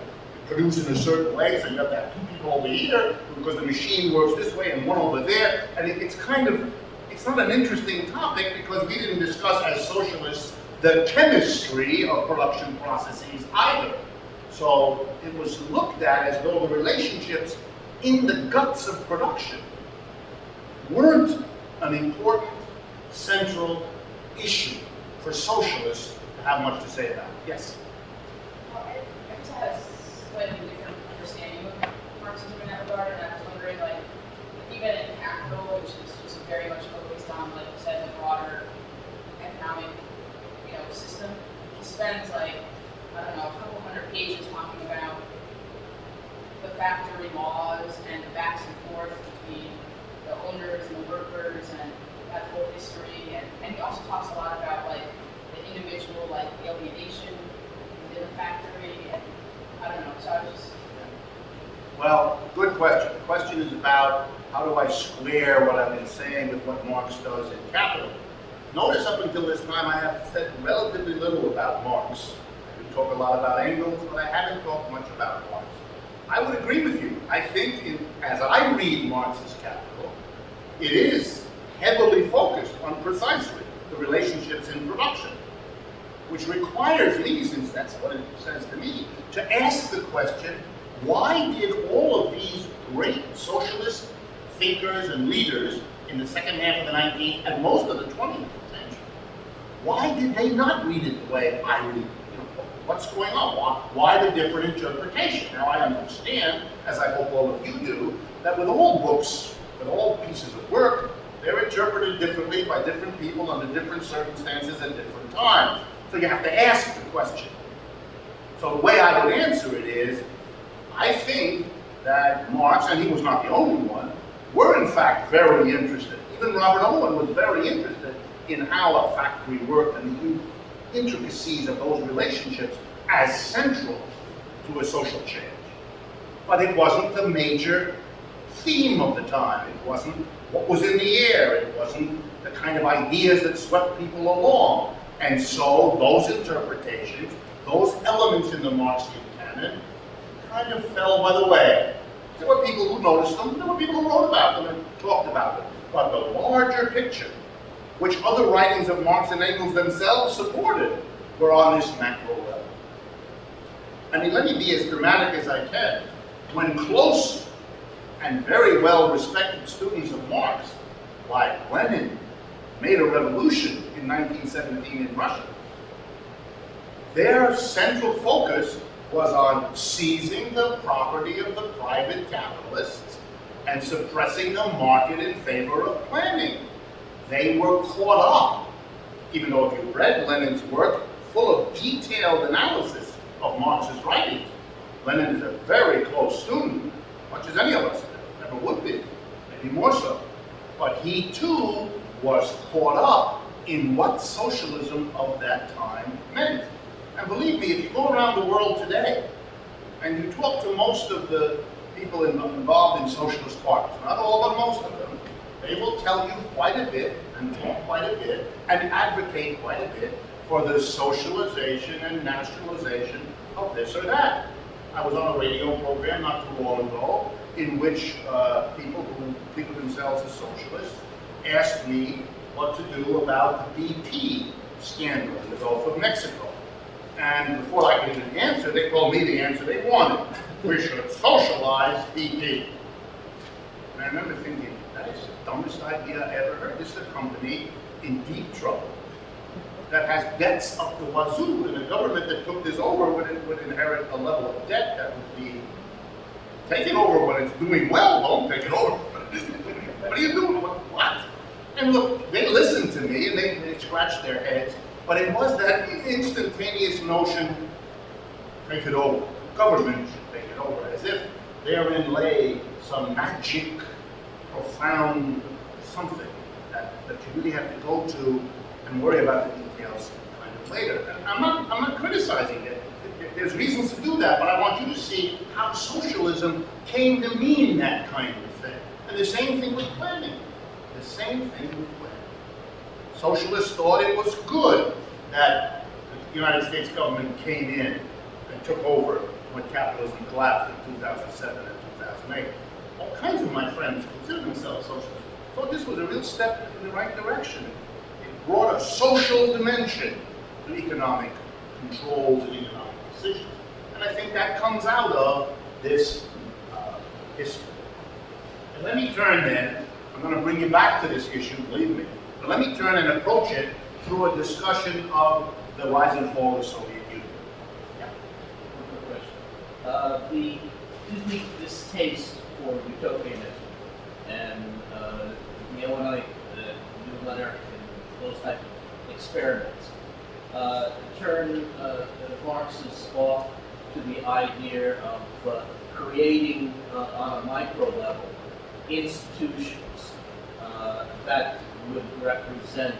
produce in a certain way, so you have to have 2 people over here because the machine works this way and 1 over there. And it's kind of, it's not an interesting topic because we didn't discuss as socialists the chemistry of production processes either. So it was looked at as though the relationships in the guts of production weren't an important central issue for socialists to have much to say about. Yes? Well, I just had a slightly different understanding of Marxism in that regard, and I was wondering, like, even in Capital, which is just very much focused on, like you said, the broader economic, system, he spends, like, I don't know, a couple hundred pages talking about the factory laws and the backs and forth between the owners and the workers and that whole history, and he also talks a lot about, like, the individual, like, alienation within the factory, and I don't know, so I was just... Well, good question. The question is about how do I square what I've been saying with what Marx does in Capital. Notice up until this time I have said relatively little about Marx. I did talk a lot about Engels, but I haven't talked much about Marx. I would agree with you. I think, as I read Marx's Capital, it is heavily focused on precisely the relationships in production, which requires me, since that's what it says to me, to ask the question, why did all of these great socialist thinkers and leaders in the second half of the 19th and most of the 20th century, why did they not read it the way I read it? What's going on? Why the different interpretation? Now I understand, as I hope all of you do, that with all books, with all pieces of work, they're interpreted differently by different people under different circumstances at different times. So you have to ask the question. So the way I would answer it is, I think that Marx, and he was not the only one, were in fact very interested. Even Robert Owen was very interested in how a factory worked and the intricacies of those relationships as central to a social change. But it wasn't the major theme of the time. It wasn't what was in the air. It wasn't the kind of ideas that swept people along. And so those interpretations, those elements in the Marxian canon, kind of fell by the way. There were people who noticed them, there were people who wrote about them and talked about them. But the larger picture, which other writings of Marx and Engels themselves supported, were on this macro level. I mean, let me be as dramatic as I can. When close and very well-respected students of Marx, like Lenin, made a revolution in 1917 in Russia, their central focus was on seizing the property of the private capitalists and suppressing the market in favor of planning. They were caught up, even though if you read Lenin's work, full of detailed analysis of Marx's writings. Lenin is a very close student, much as any of us ever would be, maybe more so. But he too was caught up in what socialism of that time meant. And believe me, if you go around the world today and you talk to most of the people involved in socialist parties, not all, but most of them, they will tell you quite a bit and talk quite a bit and advocate quite a bit for the socialization and nationalization of this or that. I was on a radio program not too long ago in which people who think of themselves as socialists asked me what to do about the BP scandal in the Gulf of Mexico. And before I could even answer, they told me the answer they wanted. We should socialize BP. And I remember thinking, that is the dumbest idea I ever heard. This is a company in deep trouble that has debts up the wazoo, and a government that took this over would inherit a level of debt that would be taken over when it's doing well. Don't take it over when it isn't doing well. what are you doing? What? And look, they listened to me and they scratched their heads, but it was that instantaneous notion, take it over. Government should take it over, as if therein lay some magic, profound something that you really have to go to and worry about the details kind of later. And I'm not criticizing it. There's reasons to do that, but I want you to see how socialism came to mean that kind of thing. And the same thing with planning. The same thing with planning. Socialists thought it was good that the United States government came in and took over when capitalism collapsed in 2007 and 2008. All kinds of my friends who consider themselves socialists thought this was a real step in the right direction. It brought a social dimension to economic controls and economic decisions. And I think that comes out of this history. And let me turn then, I'm going to bring you back to this issue, believe me, but let me turn and approach it through a discussion of the rise and fall of the Soviet Union. Yeah. One quick question. This taste for utopianism and neo-anarchic and those type of experiments turn Marxists off to the idea of creating on a micro level institutions that would represent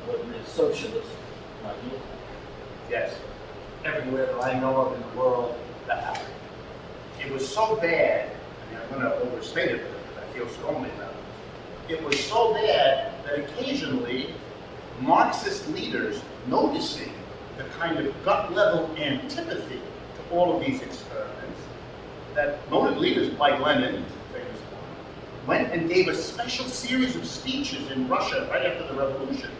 what is socialism might look like. Yes. Everywhere that I know of in the world, that happened. It was so bad, I mean, I'm going to overstate it because I feel strongly about it. It was so bad that occasionally Marxist leaders, noticing the kind of gut-level antipathy to all of these experiments, that noted leaders like Lenin, famous one, went and gave a special series of speeches in Russia right after the revolution,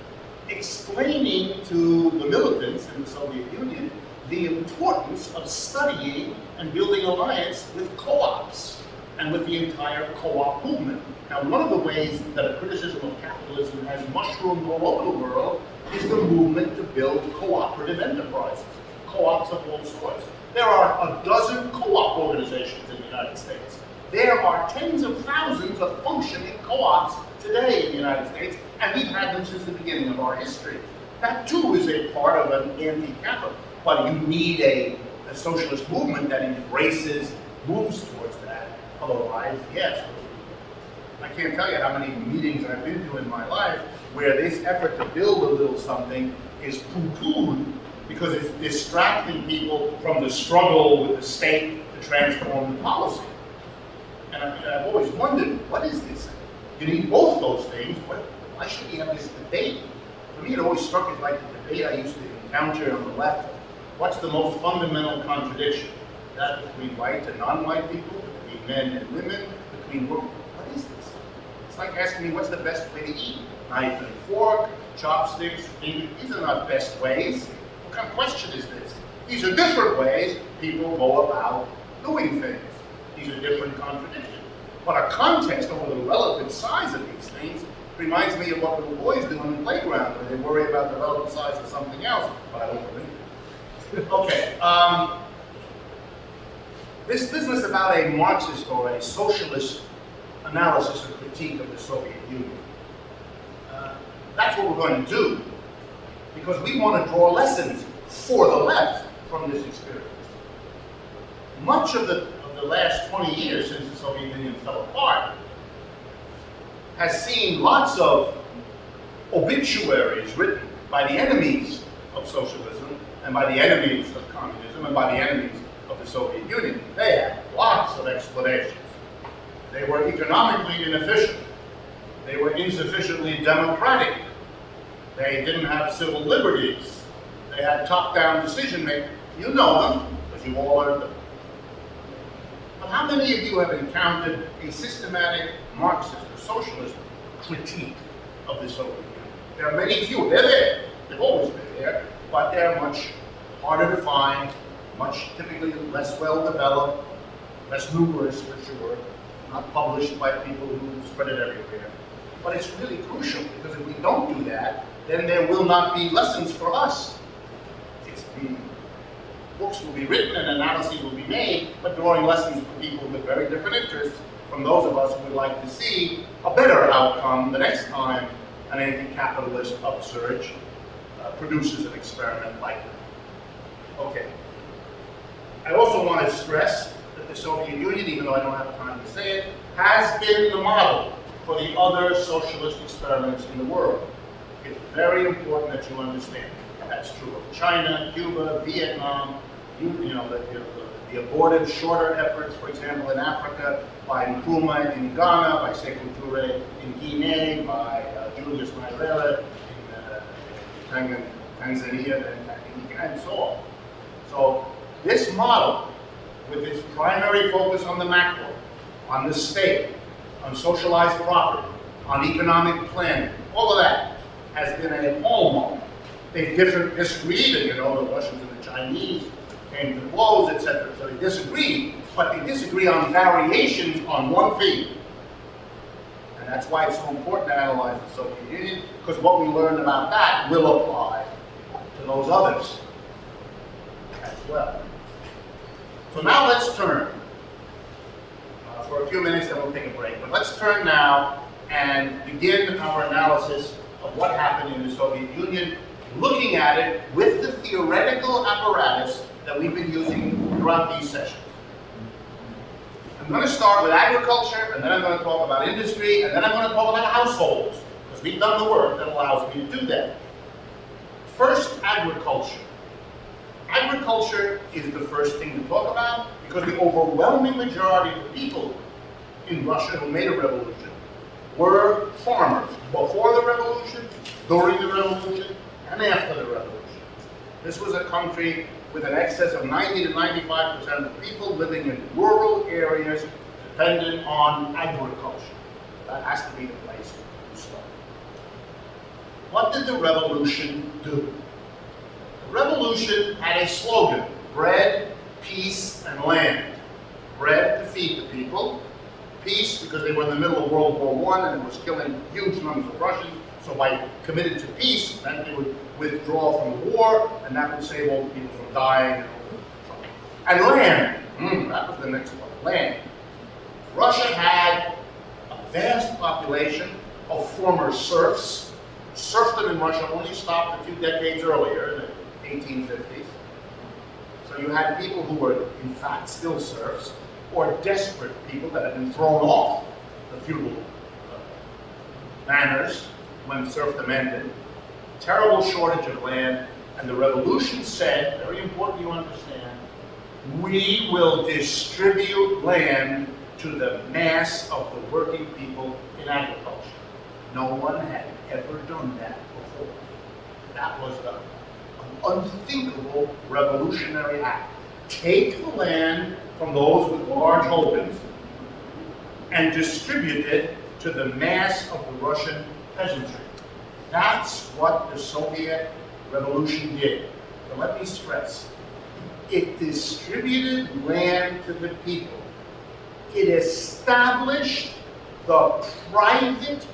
explaining to the militants in the Soviet Union the importance of studying and building alliance with co-ops and with the entire co-op movement. Now, one of the ways that a criticism of capitalism has mushroomed all over the world is the movement to build cooperative enterprises, co-ops of all sorts. There are a dozen co-op organizations in the United States. There are tens of thousands of functioning co-ops today in the United States, and we've had them since the beginning of our history. That too is a part of an anti-capital, but you need a socialist movement that embraces, moves towards that. Otherwise, yes. I can't tell you how many meetings I've been to in my life where this effort to build a little something is poo-pooed because it's distracting people from the struggle with the state to transform the policy. And I've always wondered, what is this? You need both those things. Why should we have this debate? For me, it always struck me like the debate I used to encounter on the left. What's the most fundamental contradiction? That between white and non-white people, between men and women, between women. What is this? It's like asking me what's the best way to eat? Knife and fork, chopsticks, fingers. These are not best ways. What kind of question is this? These are different ways people go about doing things. These are different contradictions. But a contest over the relative size of these things reminds me of what little boys do on the playground where they worry about the relative size of something else, but I won't go into it. Okay, this business about a Marxist or a socialist analysis or critique of the Soviet Union, that's what we're going to do because we want to draw lessons for the left from this experience. Much of the last 20 years since the Soviet Union fell apart has seen lots of obituaries written by the enemies of socialism and by the enemies of communism and by the enemies of the Soviet Union. They had lots of explanations. They were economically inefficient. They were insufficiently democratic. They didn't have civil liberties. They had top-down decision-making. You know them, because you've all heard them. But how many of you have encountered a systematic Marxist or socialist critique of the Soviet Union? There are many few. They're there. They've always been there. But they're much harder to find, much typically less well-developed, less numerous for sure, not published by people who spread it everywhere. But it's really crucial, because if we don't do that, then there will not be lessons for us. Books will be written and analyses will be made, but drawing lessons for people with very different interests from those of us who would like to see a better outcome the next time an anti-capitalist upsurge produces an experiment like that. Okay. I also want to stress that the Soviet Union, even though I don't have time to say it, has been the model for the other socialist experiments in the world. It's very important that you understand. That's true of China, Cuba, Vietnam, the abortive shorter efforts, for example, in Africa, by Nkrumah in Ghana, by Sekou Touré in Guinea, by Julius Nyerere in Tanzania, and so on. So this model, with its primary focus on the macro, on the state, on socialized property, on economic planning, all of that has been a hallmark. They disagreed, and the Russians and the Chinese came to blows, etc. So they disagreed, but they disagree on variations on one theme. And that's why it's so important to analyze the Soviet Union, because what we learned about that will apply to those others as well. So now let's turn, for a few minutes, then we'll take a break, but let's turn now and begin our analysis of what happened in the Soviet Union, looking at it with the theoretical apparatus that we've been using throughout these sessions. I'm going to start with agriculture, and then I'm going to talk about industry, and then I'm going to talk about households, because we've done the work that allows me to do that. First, agriculture. Agriculture is the first thing to talk about, because the overwhelming majority of the people in Russia who made a revolution were farmers, before the revolution, during the revolution, and after the revolution. This was a country with an excess of 90 to 95% of the people living in rural areas dependent on agriculture. That has to be the place to start. What did the revolution do? The revolution had a slogan: bread, peace, and land. Bread to feed the people, peace because they were in the middle of World War I and it was killing huge numbers of Russians. So by committed to peace, then they would withdraw from the war, and that would save all the people from dying. And land, that was the next one, land. Russia had a vast population of former serfs. Serfdom in Russia only stopped a few decades earlier, in the 1850s. So you had people who were, in fact, still serfs, or desperate people that had been thrown off the feudal manners when serfdom ended. Terrible shortage of land, and the revolution said, very important you understand, we will distribute land to the mass of the working people in agriculture. No one had ever done that before. That was an unthinkable revolutionary act. Take the land from those with large holdings and distribute it to the mass of the Russian peasantry. That's what the Soviet Revolution did. So let me stress, it distributed land to the people. It established the private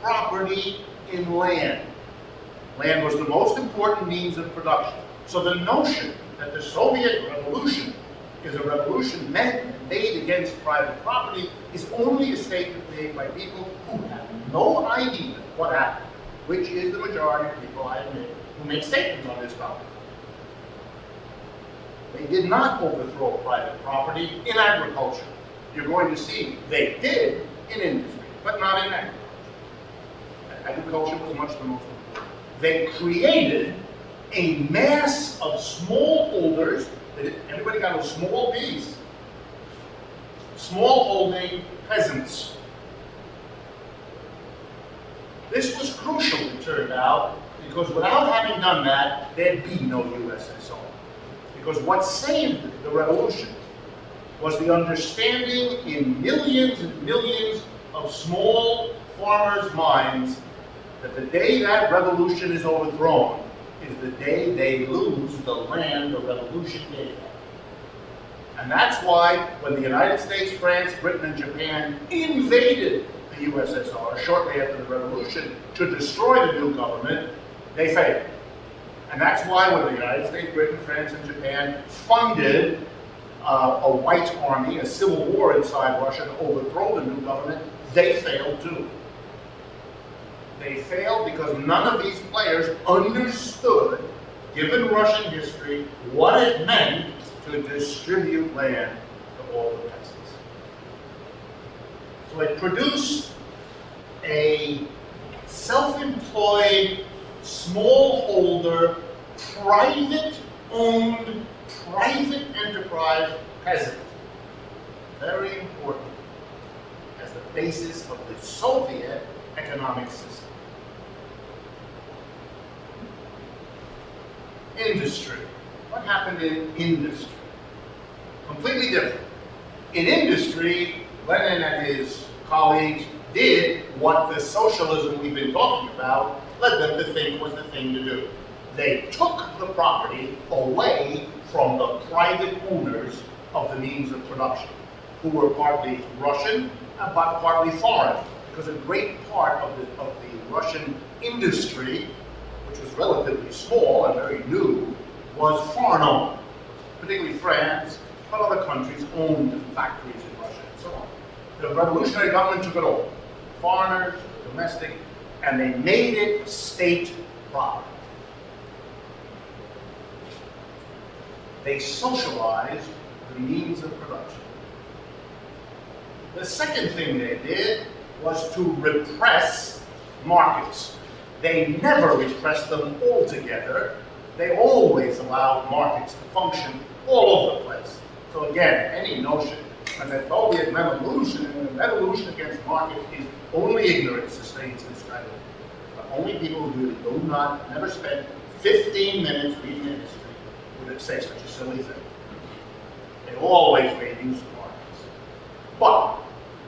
property in land. Land was the most important means of production. So the notion that the Soviet Revolution is a revolution made against private property is only a statement made by people who have no idea what happened, which is the majority of people, I admit, who make statements on this topic. They did not overthrow private property in agriculture. You're going to see they did in industry, but not in agriculture. Agriculture was much the most important. They created a mass of smallholders. Everybody got a small piece. Smallholding peasants. This was crucial, it turned out, because without having done that, there'd be no USSR. Because what saved the revolution was the understanding in millions and millions of small farmers' minds that the day that revolution is overthrown is the day they lose the land the revolution gave them. And that's why when the United States, France, Britain, and Japan invaded the USSR shortly after the revolution to destroy the new government, they failed. And that's why when the United States, Britain, France, and Japan funded a white army, a civil war inside Russia to overthrow the new government, they failed too. They failed because none of these players understood, given Russian history, what it meant to distribute land to all the peasants. So it produced a self-employed, smallholder, private-owned, private enterprise peasant. Very important as the basis of the Soviet economic system. Industry. What happened in industry? Completely different. In industry, Lenin and his colleagues did what the socialism we've been talking about led them to think was the thing to do. They took the property away from the private owners of the means of production, who were partly Russian but partly foreign, because a great part of the Russian industry, which was relatively small and very new, was foreign-owned. Particularly France, but other countries owned factories in Russia and so on. The revolutionary government took it all. Foreigners, domestic, and they made it state property. They socialized the means of production. The second thing they did was to repress markets. They never repressed them altogether. They always allowed markets to function all over the place. So again, any notion that, oh, we have evolution, and evolution against markets is only ignorance sustains this kind of thing. The only people who do not, never spend 15 minutes reading history would say such a silly thing. They always made use of markets. But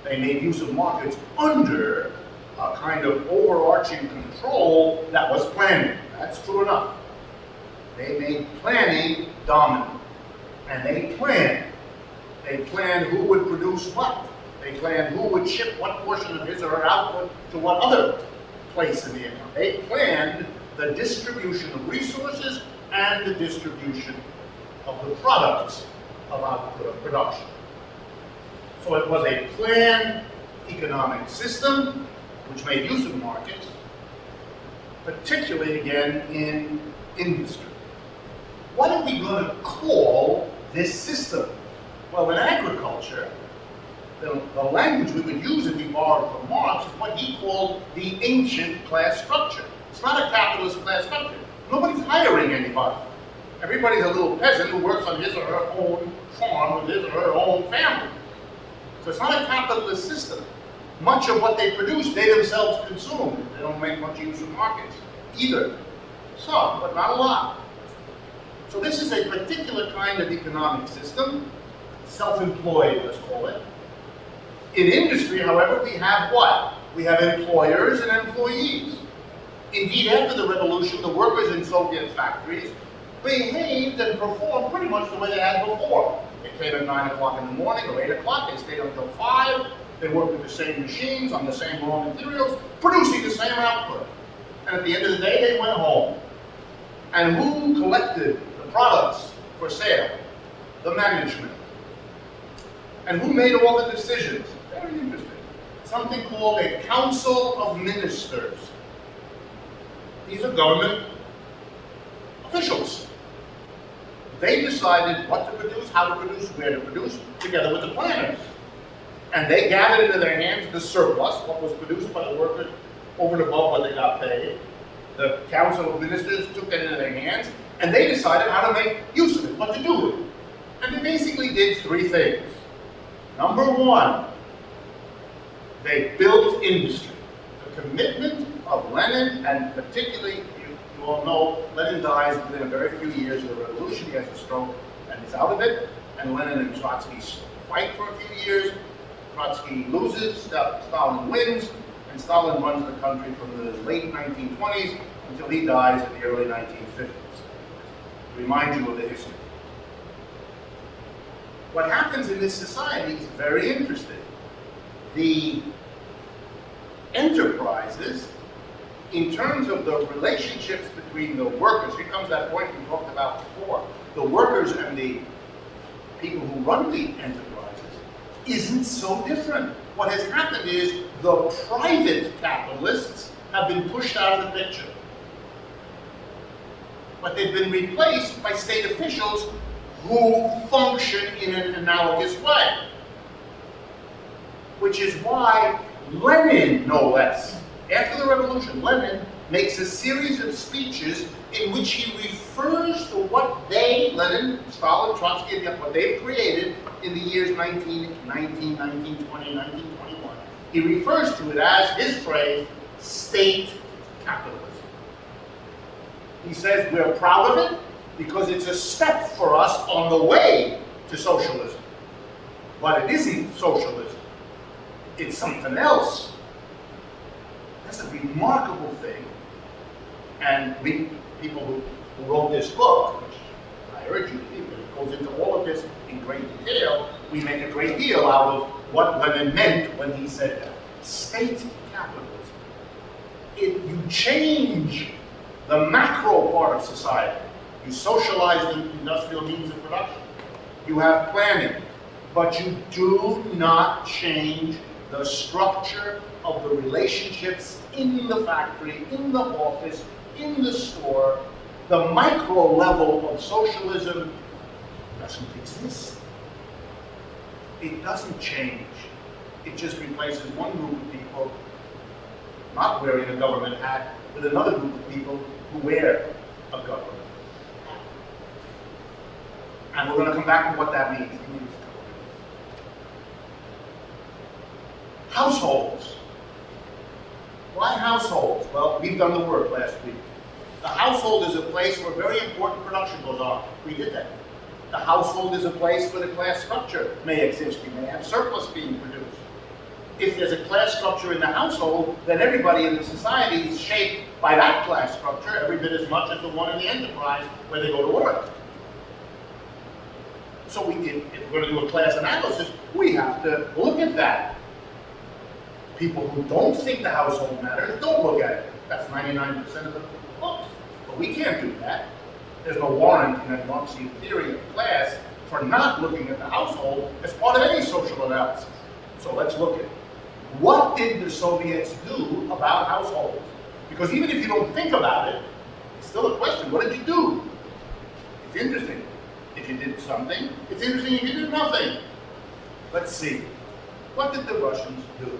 they made use of markets under a kind of overarching control that was planning. That's true enough. They made planning dominant. And they planned. They planned who would produce what. They planned who would ship what portion of his or her output to what other place in the economy. They planned the distribution of resources and the distribution of the products of output of production. So it was a planned economic system which made use of markets, particularly again in industry. What are we going to call this system? Well, in agriculture, the language we would use if we borrowed from Marx is what he called the ancient class structure. It's not a capitalist class structure. Nobody's hiring anybody. Everybody's a little peasant who works on his or her own farm with his or her own family. So it's not a capitalist system. Much of what they produce, they themselves consume. They don't make much use of markets either. Some, but not a lot. So this is a particular kind of economic system, self-employed, let's call it. In industry, however, we have what? We have employers and employees. Indeed, after the revolution, the workers in Soviet factories behaved and performed pretty much the way they had before. They came at 9 o'clock in the morning or 8 o'clock, they stayed until 5, they worked with the same machines, on the same raw materials, producing the same output. And at the end of the day, they went home. And who collected the products for sale? The management. And who made all the decisions? Very interesting. Something called a council of ministers. These are government officials. They decided what to produce, how to produce, where to produce, together with the planners. And they gathered into their hands the surplus, what was produced by the workers over and above what they got paid. The council of ministers took that into their hands, and they decided how to make use of it, what to do with it. And they basically did 3 things. Number 1, they built industry. The commitment of Lenin, and particularly, you all know, Lenin dies within a very few years of the revolution. He has a stroke and he's out of it. And Lenin and Trotsky fight for a few years. Trotsky loses, Stalin wins, and Stalin runs the country from the late 1920s until he dies in the early 1950s. To remind you of the history. What happens in this society is very interesting. The enterprises, in terms of the relationships between the workers, here comes that point we talked about before, the workers and the people who run the enterprises isn't so different. What has happened is the private capitalists have been pushed out of the picture. But they've been replaced by state officials who function in an analogous way. Which is why Lenin, no less, after the revolution, Lenin makes a series of speeches in which he refers to what they, Lenin, Stalin, Trotsky, and what they've created in the years 1919, 1920, 1921. He refers to it as, his phrase, state capitalism. He says we're proud of it because it's a step for us on the way to socialism. But it isn't socialism. It's something else. That's a remarkable thing. And we, people who wrote this book, which I urge you to read, but it goes into all of this in great detail, we make a great deal out of what Lenin meant when he said that. State capitalism. You change the macro part of society. You socialize the industrial means of production. You have planning. But you do not change the structure of the relationships in the factory, in the office, in the store. The micro level of socialism doesn't exist. It doesn't change. It just replaces one group of people not wearing a government hat with another group of people who wear a government hat. And we're going to come back to what that means. Households. Why households? Well, we've done the work last week. The household is a place where very important production goes on. We did that. The household is a place where the class structure may exist. You may have surplus being produced. If there's a class structure in the household, then everybody in the society is shaped by that class structure every bit as much as the one in the enterprise where they go to work. So if we're going to do a class analysis, we have to look at that. People who don't think the household matters don't look at it. That's 99% of the books. But we can't do that. There's no warrant in a Marxian theory of class for not looking at the household as part of any social analysis. So let's look at what did the Soviets do about households? Because even if you don't think about it, it's still a question. What did you do? It's interesting if you did something. It's interesting if you did nothing. Let's see. What did the Russians do?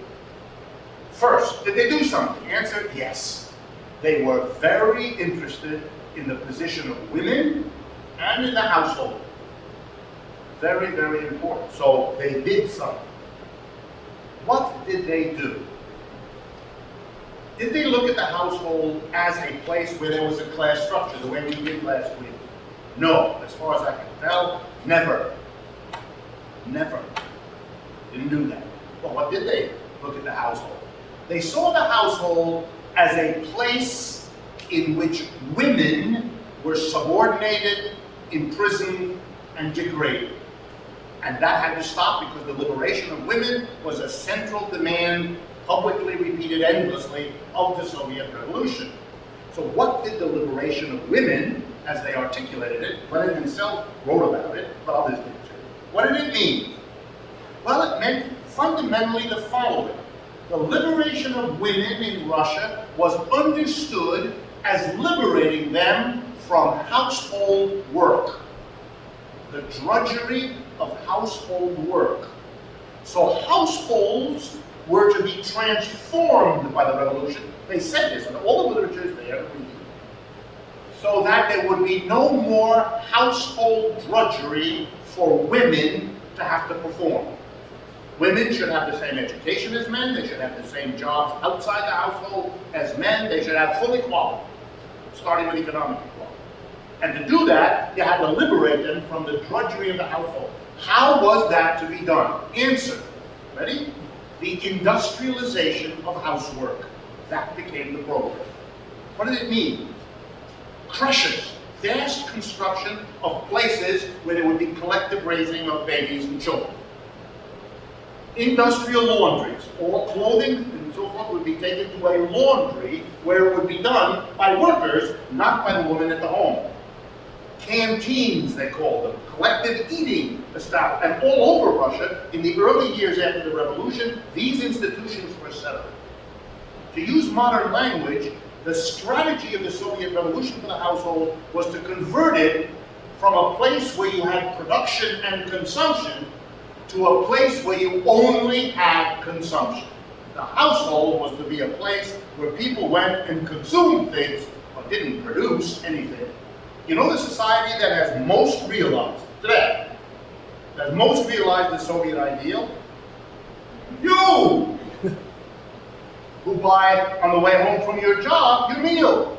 First, did they do something? Answer, yes. They were very interested in the position of women and in the household. Very, very important. So they did something. What did they do? Did they look at the household as a place where there was a class structure, the way we did last week? No. As far as I can tell, never. Never. Didn't do that. Well, what did they look at the household? They saw the household as a place in which women were subordinated, imprisoned, and degraded. And that had to stop because the liberation of women was a central demand, publicly repeated endlessly, of the Soviet Revolution. So what did the liberation of women, as they articulated it, Lenin himself wrote about it, but others did too. What did it mean? Well, it meant fundamentally the following. The liberation of women in Russia was understood as liberating them from household work. The drudgery of household work. So households were to be transformed by the revolution. They said this, and all the literature is there, so that there would be no more household drudgery for women to have to perform. Women should have the same education as men, they should have the same jobs outside the household as men, they should have full equality, starting with economic equality. And to do that, you had to liberate them from the drudgery of the household. How was that to be done? Answer. Ready? The industrialization of housework. That became the program. What did it mean? Creches. Vast construction of places where there would be collective raising of babies and children. Industrial laundries. All clothing and so forth would be taken to a laundry where it would be done by workers, not by the woman at the home. canteens, they called them, collective eating established. And all over Russia, in the early years after the revolution, these institutions were set up. To use modern language, the strategy of the Soviet Revolution for the household was to convert it from a place where you had production and consumption to a place where you only had consumption. The household was to be a place where people went and consumed things but didn't produce anything. You know the society that has most realized today, that most realized the Soviet ideal? You! Who buy on the way home from your job your meal.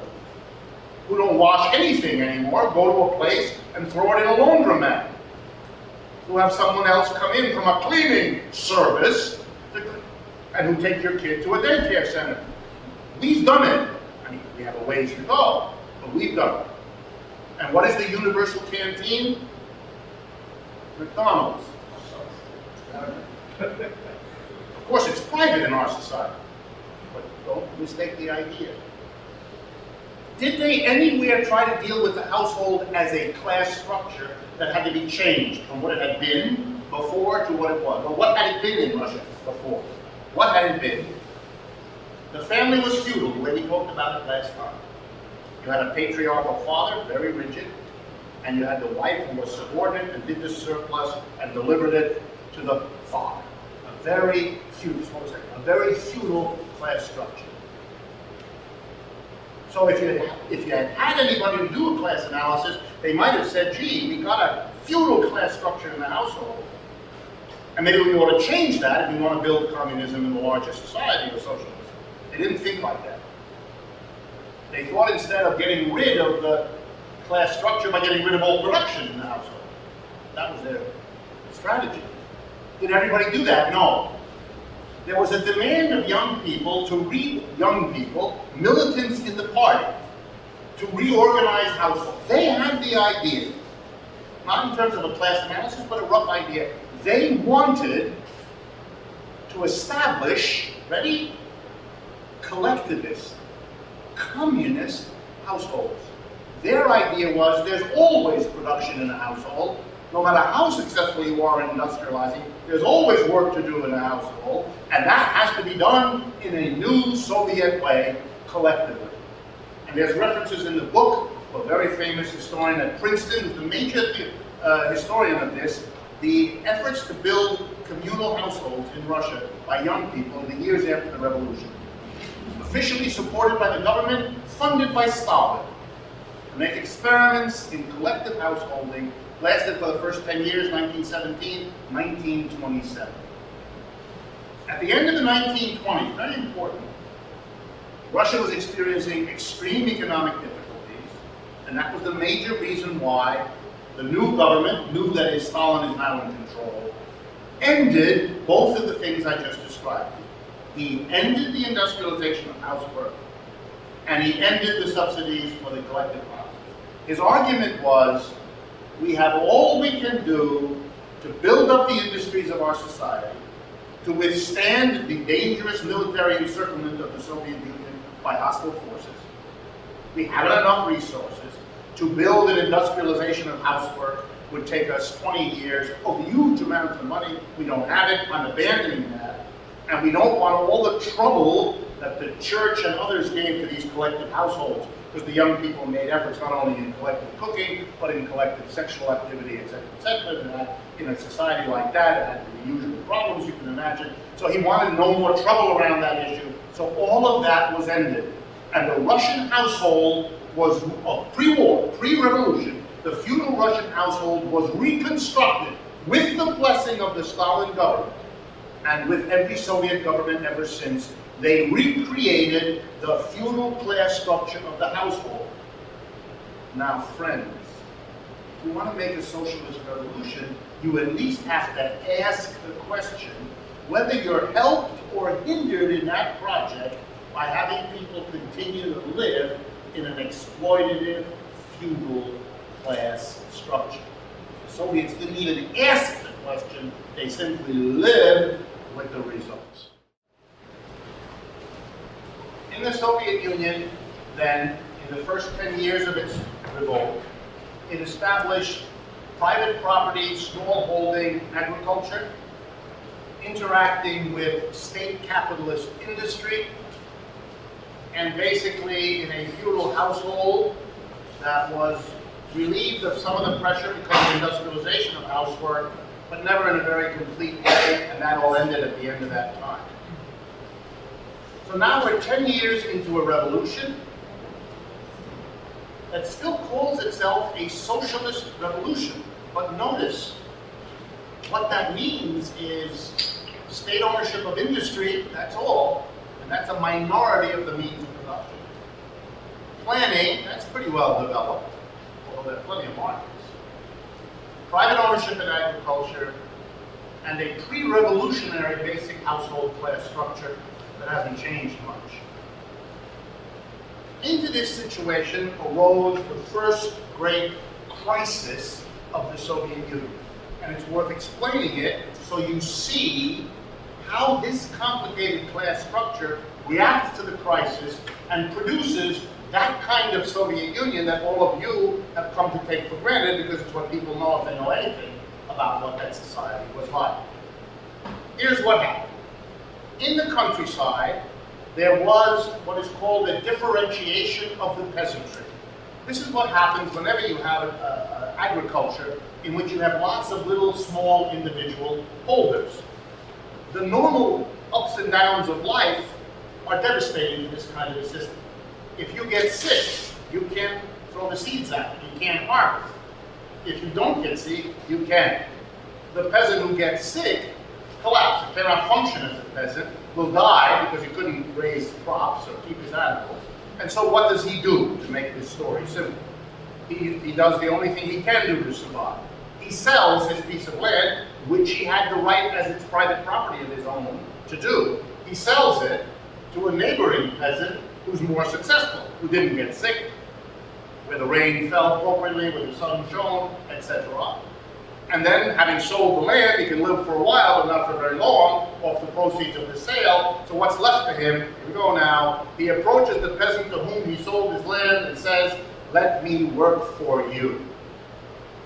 Who don't wash anything anymore, go to a place and throw it in a laundromat. Who have someone else come in from a cleaning service and who take your kid to a daycare center. We've done it. I mean, we have a ways to go, but we've done it. And what is the universal canteen? McDonald's. Of course, it's private in our society, but don't mistake the idea. Did they anywhere try to deal with the household as a class structure that had to be changed from what it had been before to what it was? Well, what had it been in Russia before? What had it been? The family was feudal, the way we talked about it last time. You had a patriarchal father, very rigid, and you had the wife who was subordinate and did the surplus and delivered it to the father. A very feudal, what was that? A very feudal class structure. So if you had had anybody to do a class analysis, they might have said, gee, we got a feudal class structure in the household. And maybe we ought to change that if we want to build communism in the larger society or socialism. They didn't think like that. They thought instead of getting rid of the class structure by getting rid of all production in the household. That was their strategy. Did everybody do that? No. There was a demand of young people, militants in the party, to reorganize households. They had the idea, not in terms of a class analysis, but a rough idea. They wanted to establish, ready, collectivist, communist households. Their idea was there's always production in a household. No matter how successful you are in industrializing, there's always work to do in a household, and that has to be done in a new Soviet way, collectively. And there's references in the book of a very famous historian at Princeton, who's the major historian of this, the efforts to build communal households in Russia by young people in the years after the revolution. Officially supported by the government, funded by Stalin, to make experiments in collective householding, lasted for the first 10 years, 1917, 1927. At the end of the 1920s, very important, Russia was experiencing extreme economic difficulties, and that was the major reason why the new government, knew that Stalin is now in control, ended both of the things I just described. He ended the industrialization of housework, and he ended the subsidies for the collective houses. His argument was, we have all we can do to build up the industries of our society, to withstand the dangerous military encirclement of the Soviet Union by hostile forces. We haven't enough resources. To build an industrialization of housework would take us 20 years, of huge amounts of money. We don't have it. I'm abandoning that. And we don't want all the trouble that the church and others gave to these collective households, because the young people made efforts not only in collective cooking, but in collective sexual activity, etc., etc. And that, in a society like that, it had the usual problems you can imagine. So he wanted no more trouble around that issue. So all of that was ended. And the Russian household was, pre-war, pre-revolution, the feudal Russian household was reconstructed with the blessing of the Stalin government, and with every Soviet government ever since. They recreated the feudal class structure of the household. Now, friends, if you want to make a socialist revolution, you at least have to ask the question whether you're helped or hindered in that project by having people continue to live in an exploitative, feudal class structure. The Soviets didn't even ask the question, they simply lived with the results. In the Soviet Union, then, in the first 10 years of its revolt, it established private property, smallholding agriculture, interacting with state capitalist industry, and basically in a feudal household that was relieved of some of the pressure because of industrialization of housework, but never in a very complete way, and that all ended at the end of that time. So now we're 10 years into a revolution that still calls itself a socialist revolution. But notice, what that means is state ownership of industry, that's all, and that's a minority of the means of production. Planning, that's pretty well developed, although there are plenty of markets. Private ownership in agriculture, and a pre-revolutionary basic household class structure that hasn't changed much. Into this situation arose the first great crisis of the Soviet Union. And it's worth explaining it so you see how this complicated class structure reacts to the crisis and produces that kind of Soviet Union that all of you have come to take for granted because it's what people know if they know anything about what that society was like. Here's what happened. In the countryside, there was what is called a differentiation of the peasantry. This is what happens whenever you have agriculture in which you have lots of little small individual holders. The normal ups and downs of life are devastating in this kind of a system. If you get sick, you can't throw the seeds out, you can't harvest. If you don't get sick, you can. The peasant who gets sick collapses, cannot function as a peasant, will die because he couldn't raise crops or keep his animals. And so what does he do to make this story simple? He does the only thing he can do to survive. He sells his piece of land, which he had the right as its private property of his own to do. He sells it to a neighboring peasant who's more successful, who didn't get sick, where the rain fell appropriately, where the sun shone, etc. And then, having sold the land, he can live for a while, but not for very long, off the proceeds of the sale. So what's left to him, here we go now, he approaches the peasant to whom he sold his land and says, "Let me work for you."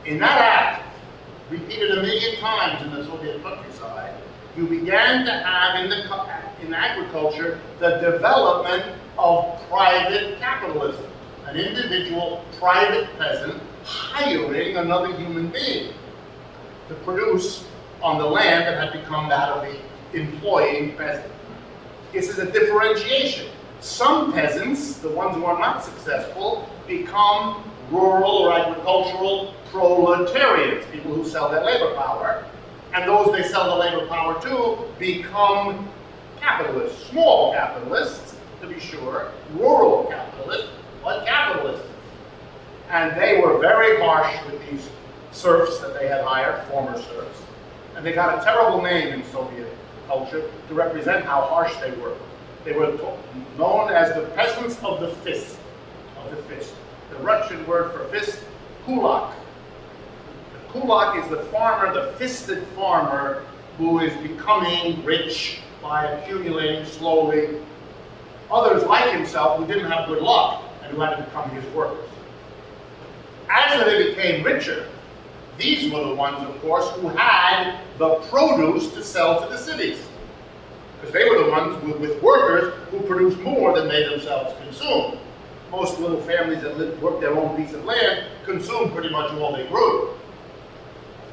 In that act, repeated a million times in the Soviet countryside, you began to have in agriculture the development of private capitalism. An individual private peasant hiring another human being to produce on the land that had become that of the employing peasant. This is a differentiation. Some peasants, the ones who are not successful, become rural or agricultural proletarians, people who sell their labor power, and those they sell the labor power to become capitalists, small capitalists, to be sure, rural capitalists, but capitalists. And they were very harsh with these serfs that they had hired, former serfs, and they got a terrible name in Soviet culture to represent how harsh they were. They were known as the peasants of the fist. The Russian word for fist, kulak. The kulak is the farmer, the fisted farmer, who is becoming rich by accumulating slowly. Others like himself who didn't have good luck and who had to become his workers. As they became richer, these were the ones, of course, who had the produce to sell to the cities. Because they were the ones with workers who produced more than they themselves consumed. Most little families that worked their own piece of land consumed pretty much all they grew.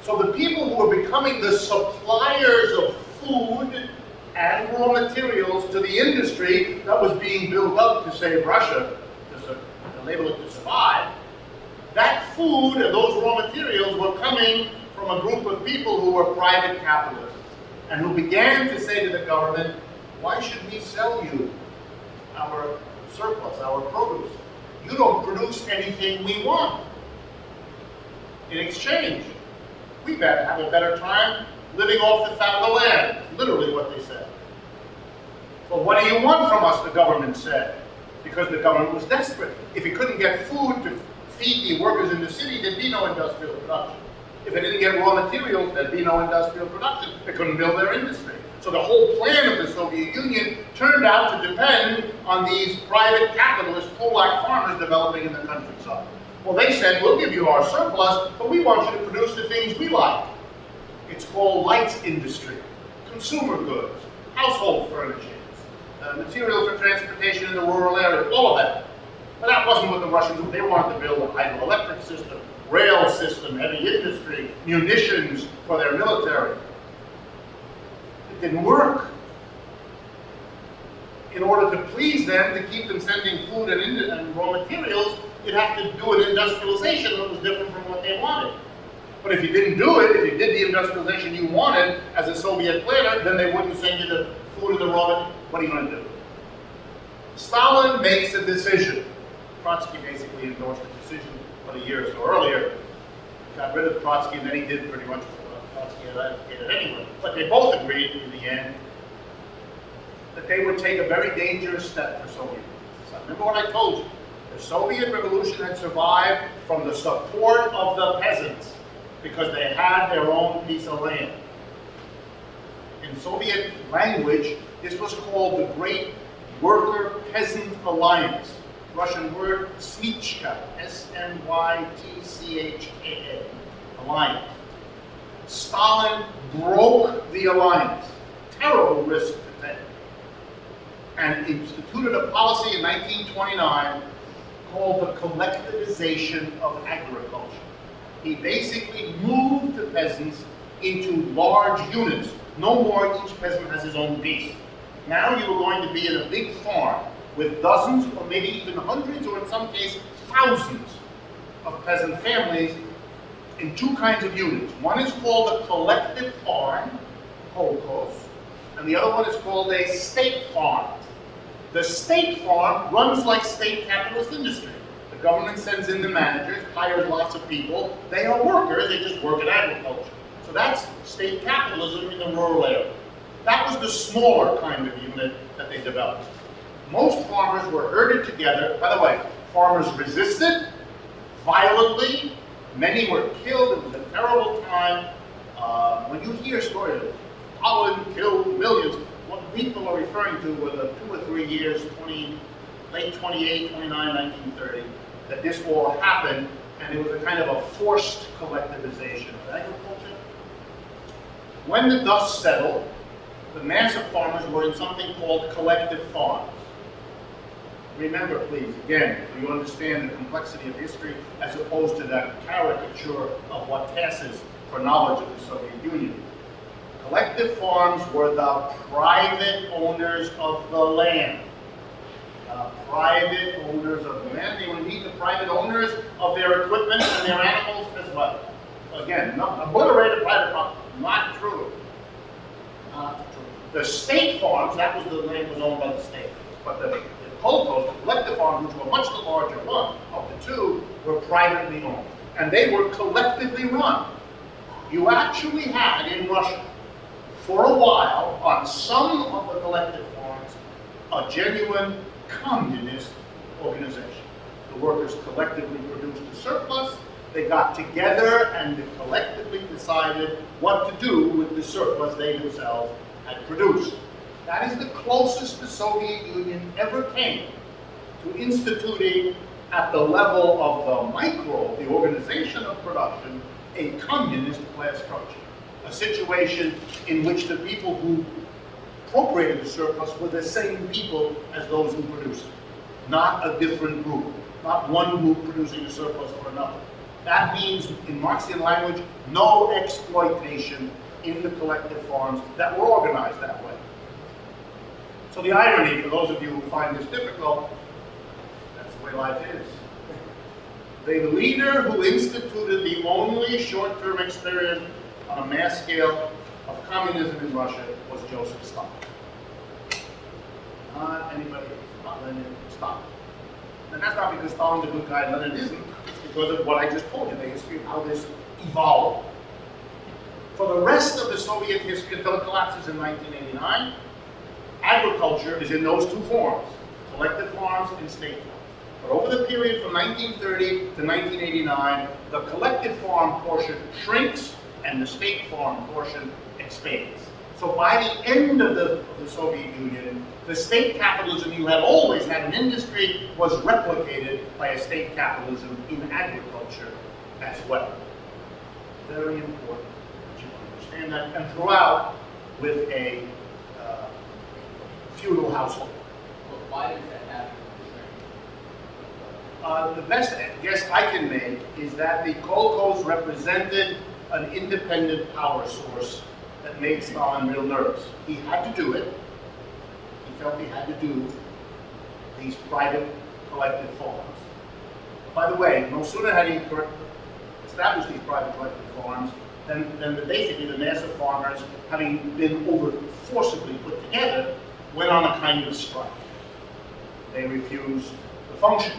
So the people who were becoming the suppliers of food and raw materials to the industry that was being built up to save Russia, to enable it to survive, that food and those raw materials were coming from a group of people who were private capitalists and who began to say to the government, why should we sell you our surplus, our produce? You don't produce anything we want. In exchange, we better have a better time living off the fat of the land, literally what they said. But what do you want from us, the government said, because the government was desperate. If it couldn't get food to feed the workers in the city, there'd be no industrial production. If they didn't get raw materials, there'd be no industrial production. They couldn't build their industry. So the whole plan of the Soviet Union turned out to depend on these private capitalist, kulak farmers developing in the countryside. Well, they said, we'll give you our surplus, but we want you to produce the things we like. It's called light industry, consumer goods, household furnishings, material for transportation in the rural area, all of that. But that wasn't what the Russians did. They wanted to build a hydroelectric system, rail system, heavy industry, munitions for their military. It didn't work. In order to please them, to keep them sending food and raw materials, you'd have to do an industrialization that was different from what they wanted. But if you didn't do it, if you did the industrialization you wanted as a Soviet planner, then they wouldn't send you the food and the raw material. What are you going to do? Stalin makes a decision. Trotsky basically endorsed the decision about a year or so earlier. Got rid of Trotsky, and then he did pretty much what Trotsky had advocated anyway. But they both agreed in the end that they would take a very dangerous step for Soviet. So remember what I told you. The Soviet Revolution had survived from the support of the peasants because they had their own piece of land. In Soviet language, this was called the Great Worker-Peasant Alliance. Russian word, Smichka, S-M-Y-T-C-H-A-A, alliance. Stalin broke the alliance. Terrible risk to take. And instituted a policy in 1929 called the collectivization of agriculture. He basically moved the peasants into large units. No more each peasant has his own piece. Now you are going to be in a big farm with dozens or maybe even hundreds or in some cases thousands of peasant families in two kinds of units. One is called a collective farm, kolkhoz, and the other one is called a state farm. The state farm runs like state capitalist industry. The government sends in the managers, hires lots of people. They are workers, they just work in agriculture. So that's state capitalism in the rural area. That was the smaller kind of unit that they developed. Most farmers were herded together. By the way, farmers resisted violently. Many were killed. It was a terrible time. When you hear stories of Stalin killed millions, what people are referring to were the 2 or 3 years, late 28, 29, 1930, that this all happened, and it was a kind of a forced collectivization of agriculture. When the dust settled, the mass of farmers were in something called collective farms. Remember, please, again, so you understand the complexity of history as opposed to that caricature of what passes for knowledge of the Soviet Union. Collective farms were the private owners of the land. Private owners of the land. They would meet the private owners of their equipment and their animals as well. Again, obliterated private property. Not true. Not true. The state farms, that was the land was owned by the state. But the kolkhoz, the collective farms, which were much the larger one of the two, were privately owned. And they were collectively run. You actually had in Russia, for a while, on some of the collective farms, a genuine communist organization. The workers collectively produced a surplus, they got together and they collectively decided what to do with the surplus they themselves had produced. That is the closest the Soviet Union ever came to instituting at the level of the micro, the organization of production, a communist class structure. A situation in which the people who appropriated the surplus were the same people as those who produced it. Not a different group. Not one group producing the surplus for another. That means, in Marxian language, no exploitation in the collective farms that were organized that way. So the irony, for those of you who find this difficult, that's the way life is. The leader who instituted the only short-term experiment on a mass scale of communism in Russia was Joseph Stalin. Not anybody else, not Lenin, Stalin. And that's not because Stalin's a good guy and Lenin isn't. It's because of what I just told you, the history of how this evolved. For the rest of the Soviet history until it collapses in 1989, agriculture is in those two forms, collective farms and state farms. But over the period from 1930 to 1989, the collective farm portion shrinks and the state farm portion expands. So by the end of the Soviet Union, the state capitalism you had always had in industry was replicated by a state capitalism in agriculture as well. Very important that you understand that, and throughout with a feudal household. Well, why does that happen? The best guess I can make is that the kolkhoz represented an independent power source that made Stalin real nervous. He had to do it. He felt he had to do these private collective farms. By the way, no sooner had he established these private collective farms than basically the mass of farmers, having been forcibly put together, went on a kind of strike. They refused to function,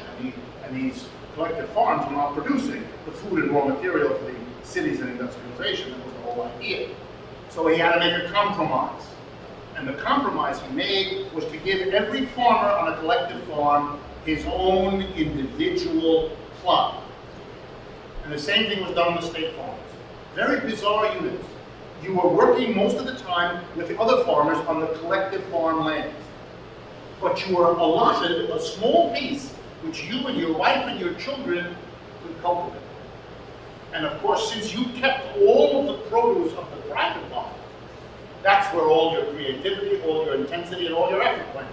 and these collective farms were not producing the food and raw material for the cities and industrialization. That was the whole idea. So he had to make a compromise. And the compromise he made was to give every farmer on a collective farm his own individual club. And the same thing was done on the state farms. Very bizarre units. You were working most of the time with the other farmers on the collective farm lands. But you were allotted a small piece which you and your wife and your children could cultivate. And of course, since you kept all of the produce of the private farm, that's where all your creativity, all your intensity, and all your effort went.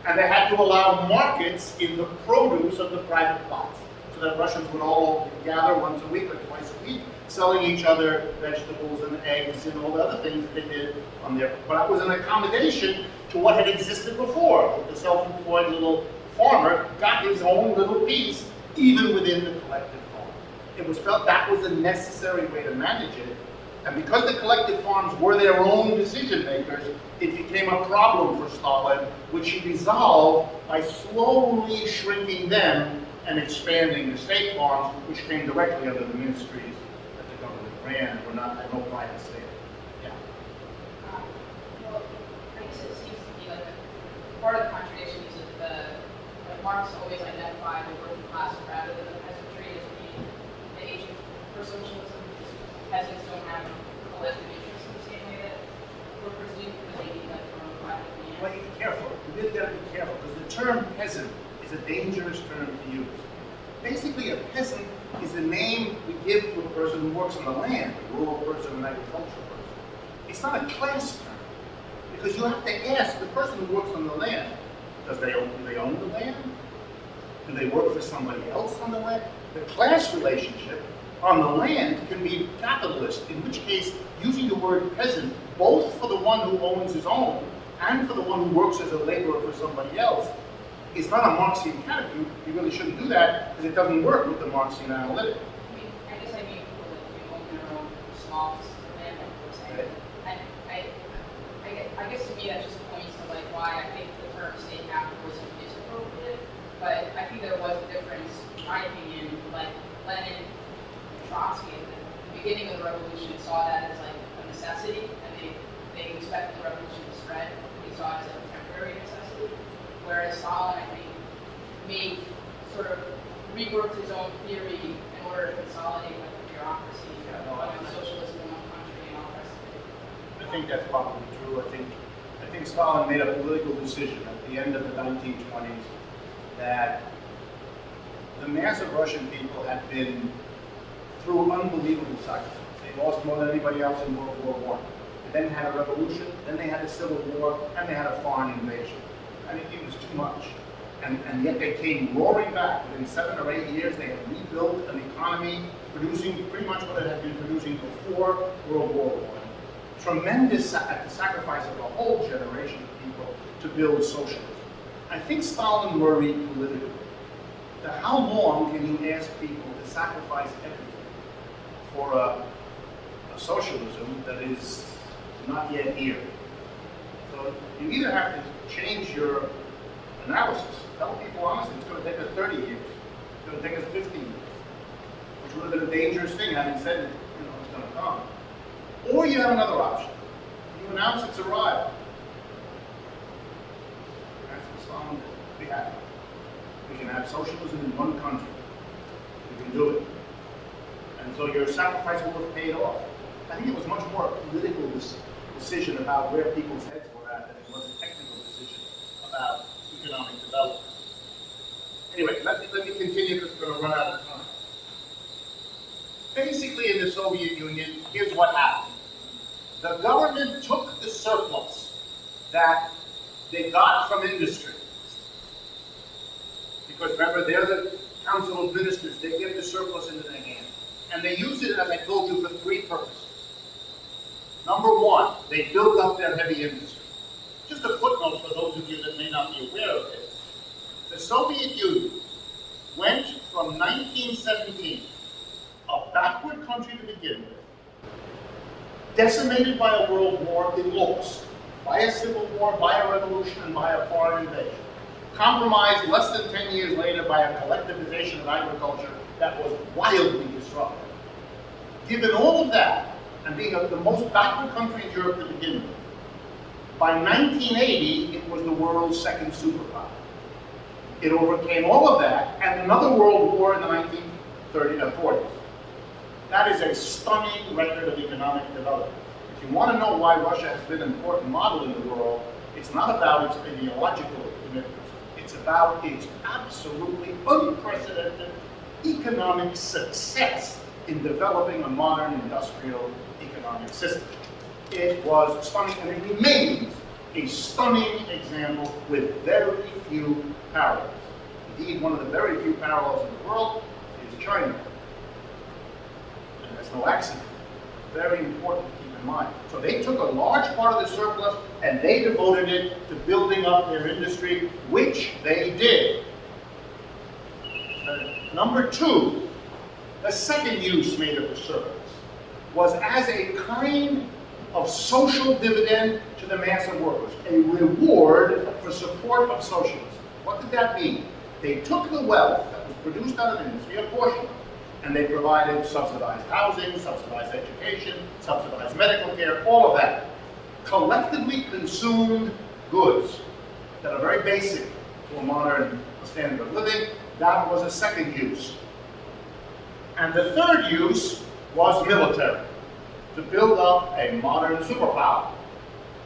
And they had to allow markets in the produce of the private plots, so that Russians would all gather once a week or twice a week, selling each other vegetables and eggs and all the other things that they did on their. But it was an accommodation to what had existed before. The self-employed little farmer got his own little piece, even within the collective farm. It was felt that was a necessary way to manage it. And because the collective farms were their own decision makers, it became a problem for Stalin, which he resolved by slowly shrinking them and expanding the state farms, which came directly under the ministries that the government ran, were not had no private state. Yeah. Well, I guess it seems to me like part of the contradiction is that Marx always identified the working class rather than the peasantry as being the agent for socialism. Peasants don't have collective interests in the same way that workers do, because they need like their own private land. Well, you be careful. You really got to be careful, because the term peasant is a dangerous term to use. Basically, a peasant is the name we give to a person who works on the land, a rural person, an agricultural person. It's not a class term, because you have to ask the person who works on the land, do they own the land? Do they work for somebody else on the land? The class relationship on the land can be capitalist, in which case using the word peasant both for the one who owns his own and for the one who works as a laborer for somebody else is not a Marxian category. You really shouldn't do that because it doesn't work with the Marxian analytic. I guess I mean people that own their own small pieces of land, like you were saying. Right. And I guess to me that just points to like why I think the term state capitalism is appropriate. But I think there was a difference, in my opinion, like Lenin, Trotsky at the beginning of the revolution saw that as like a necessity, and they expected the revolution to spread. They saw it as a temporary necessity. Whereas Stalin, I think, reworked his own theory in order to consolidate like the bureaucracy, socialism in one country and all the rest of it. I think that's probably true. I think Stalin made a political decision at the end of the 1920s that the mass of Russian people had been through unbelievable sacrifice. They lost more than anybody else in World War I. They then had a revolution, then they had a civil war, and they had a foreign invasion. I mean, it was too much. And yet they came roaring back. Within 7 or 8 years, they had rebuilt an economy producing pretty much what it had been producing before World War I. Tremendous at the sacrifice of a whole generation of people to build socialism. I think Stalin worried politically that how long can you ask people to sacrifice everything for a socialism that is not yet here. So you either have to change your analysis. Tell people honestly, it's going to take us 30 years. It's going to take us 50 years. Which would have been a dangerous thing, having said that it's going to come. Or you have another option. You announce its arrival. That's what Stalin did. Be happy. We can have socialism in one country. We can do it. And so your sacrifice will have paid off. I think it was much more a political decision decision about where people's heads were at than it was a technical decision about economic development. Anyway, let me continue because we're going to run out of time. Basically, in the Soviet Union, here's what happened. The government took the surplus that they got from industry. Because remember, they're the Council of Ministers. They get the surplus into their hands. And they use it, as I told you, for three purposes. Number one, they built up their heavy industry. Just a footnote for those of you that may not be aware of this. The Soviet Union went from 1917, a backward country to begin with, decimated by a world war, it lost, by a civil war, by a revolution, and by a foreign invasion. Compromised less than 10 years later by a collectivization of agriculture that was wildly disruptive. Given all of that, and being the most backward country in Europe to begin with, by 1980, it was the world's second superpower. It overcame all of that, and another world war in the 1930s and 40s. That is a stunning record of economic development. If you want to know why Russia has been an important model in the world, it's not about its ideological commitments. It's about its absolutely unprecedented economic success in developing a modern industrial economic system. It was stunning, and it remains a stunning example with very few parallels. Indeed, one of the very few parallels in the world is China. And that's no accident. Very important to keep in mind. So they took a large part of the surplus and they devoted it to building up their industry, which they did. Number two, the second use made of the surplus was as a kind of social dividend to the mass of workers, a reward for support of socialism. What did that mean? They took the wealth that was produced out of industry, a portion of it, and they provided subsidized housing, subsidized education, subsidized medical care, all of that. Collectively consumed goods that are very basic to a modern standard of living. That was a second use. And the third use was military, to build up a modern superpower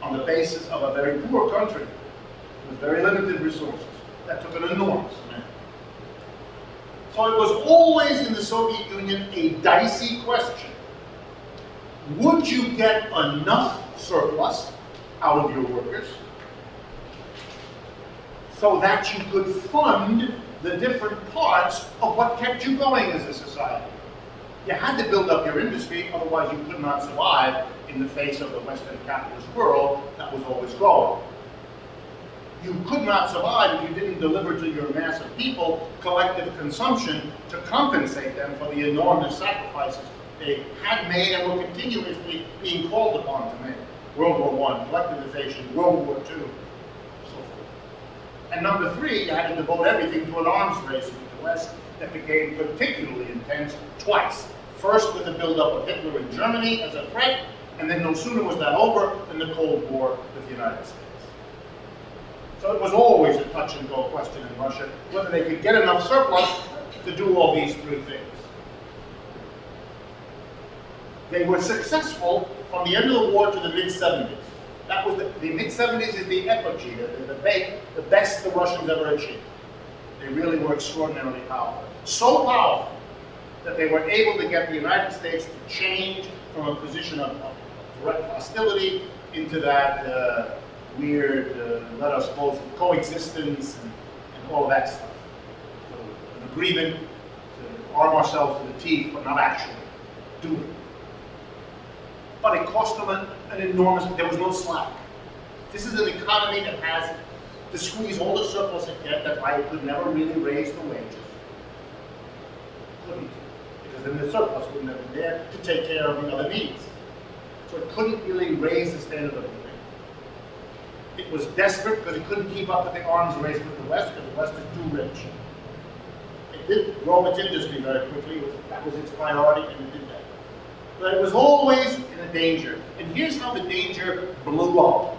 on the basis of a very poor country with very limited resources. That took an enormous amount. So it was always in the Soviet Union a dicey question. Would you get enough surplus out of your workers so that you could fund the different parts of what kept you going as a society? You had to build up your industry, otherwise you could not survive in the face of the Western capitalist world that was always growing. You could not survive if you didn't deliver to your mass of people collective consumption to compensate them for the enormous sacrifices they had made and were continuously being called upon to make. World War I, collectivization, World War II, so forth. And number three, you had to devote everything to an arms race with the West that became particularly intense twice. First with the buildup of Hitler in Germany as a threat, and then no sooner was that over than the Cold War with the United States. So it was always a touch and go question in Russia whether they could get enough surplus to do all these three things. They were successful from the end of the war to the mid-70s. That was the mid-70s is the epogee, the best the Russians ever achieved. They really were extraordinarily powerful. So powerful that they were able to get the United States to change from a position of direct hostility into that weird, let us both coexistence and all of that stuff. So, an agreement to arm ourselves to the teeth, but not actually do it. But it cost them an enormous, there was no slack. This is an economy that has to squeeze all the surplus it can. That's why it could never really raise the wages. Couldn't. Because then the surplus wouldn't have been there to take care of the other needs. So it couldn't really raise the standard of living. It was desperate because it couldn't keep up with the arms race with the West because the West is too rich. It did grow its industry very quickly. That was its priority, and it did that. But it was always in a danger. And here's how the danger blew up.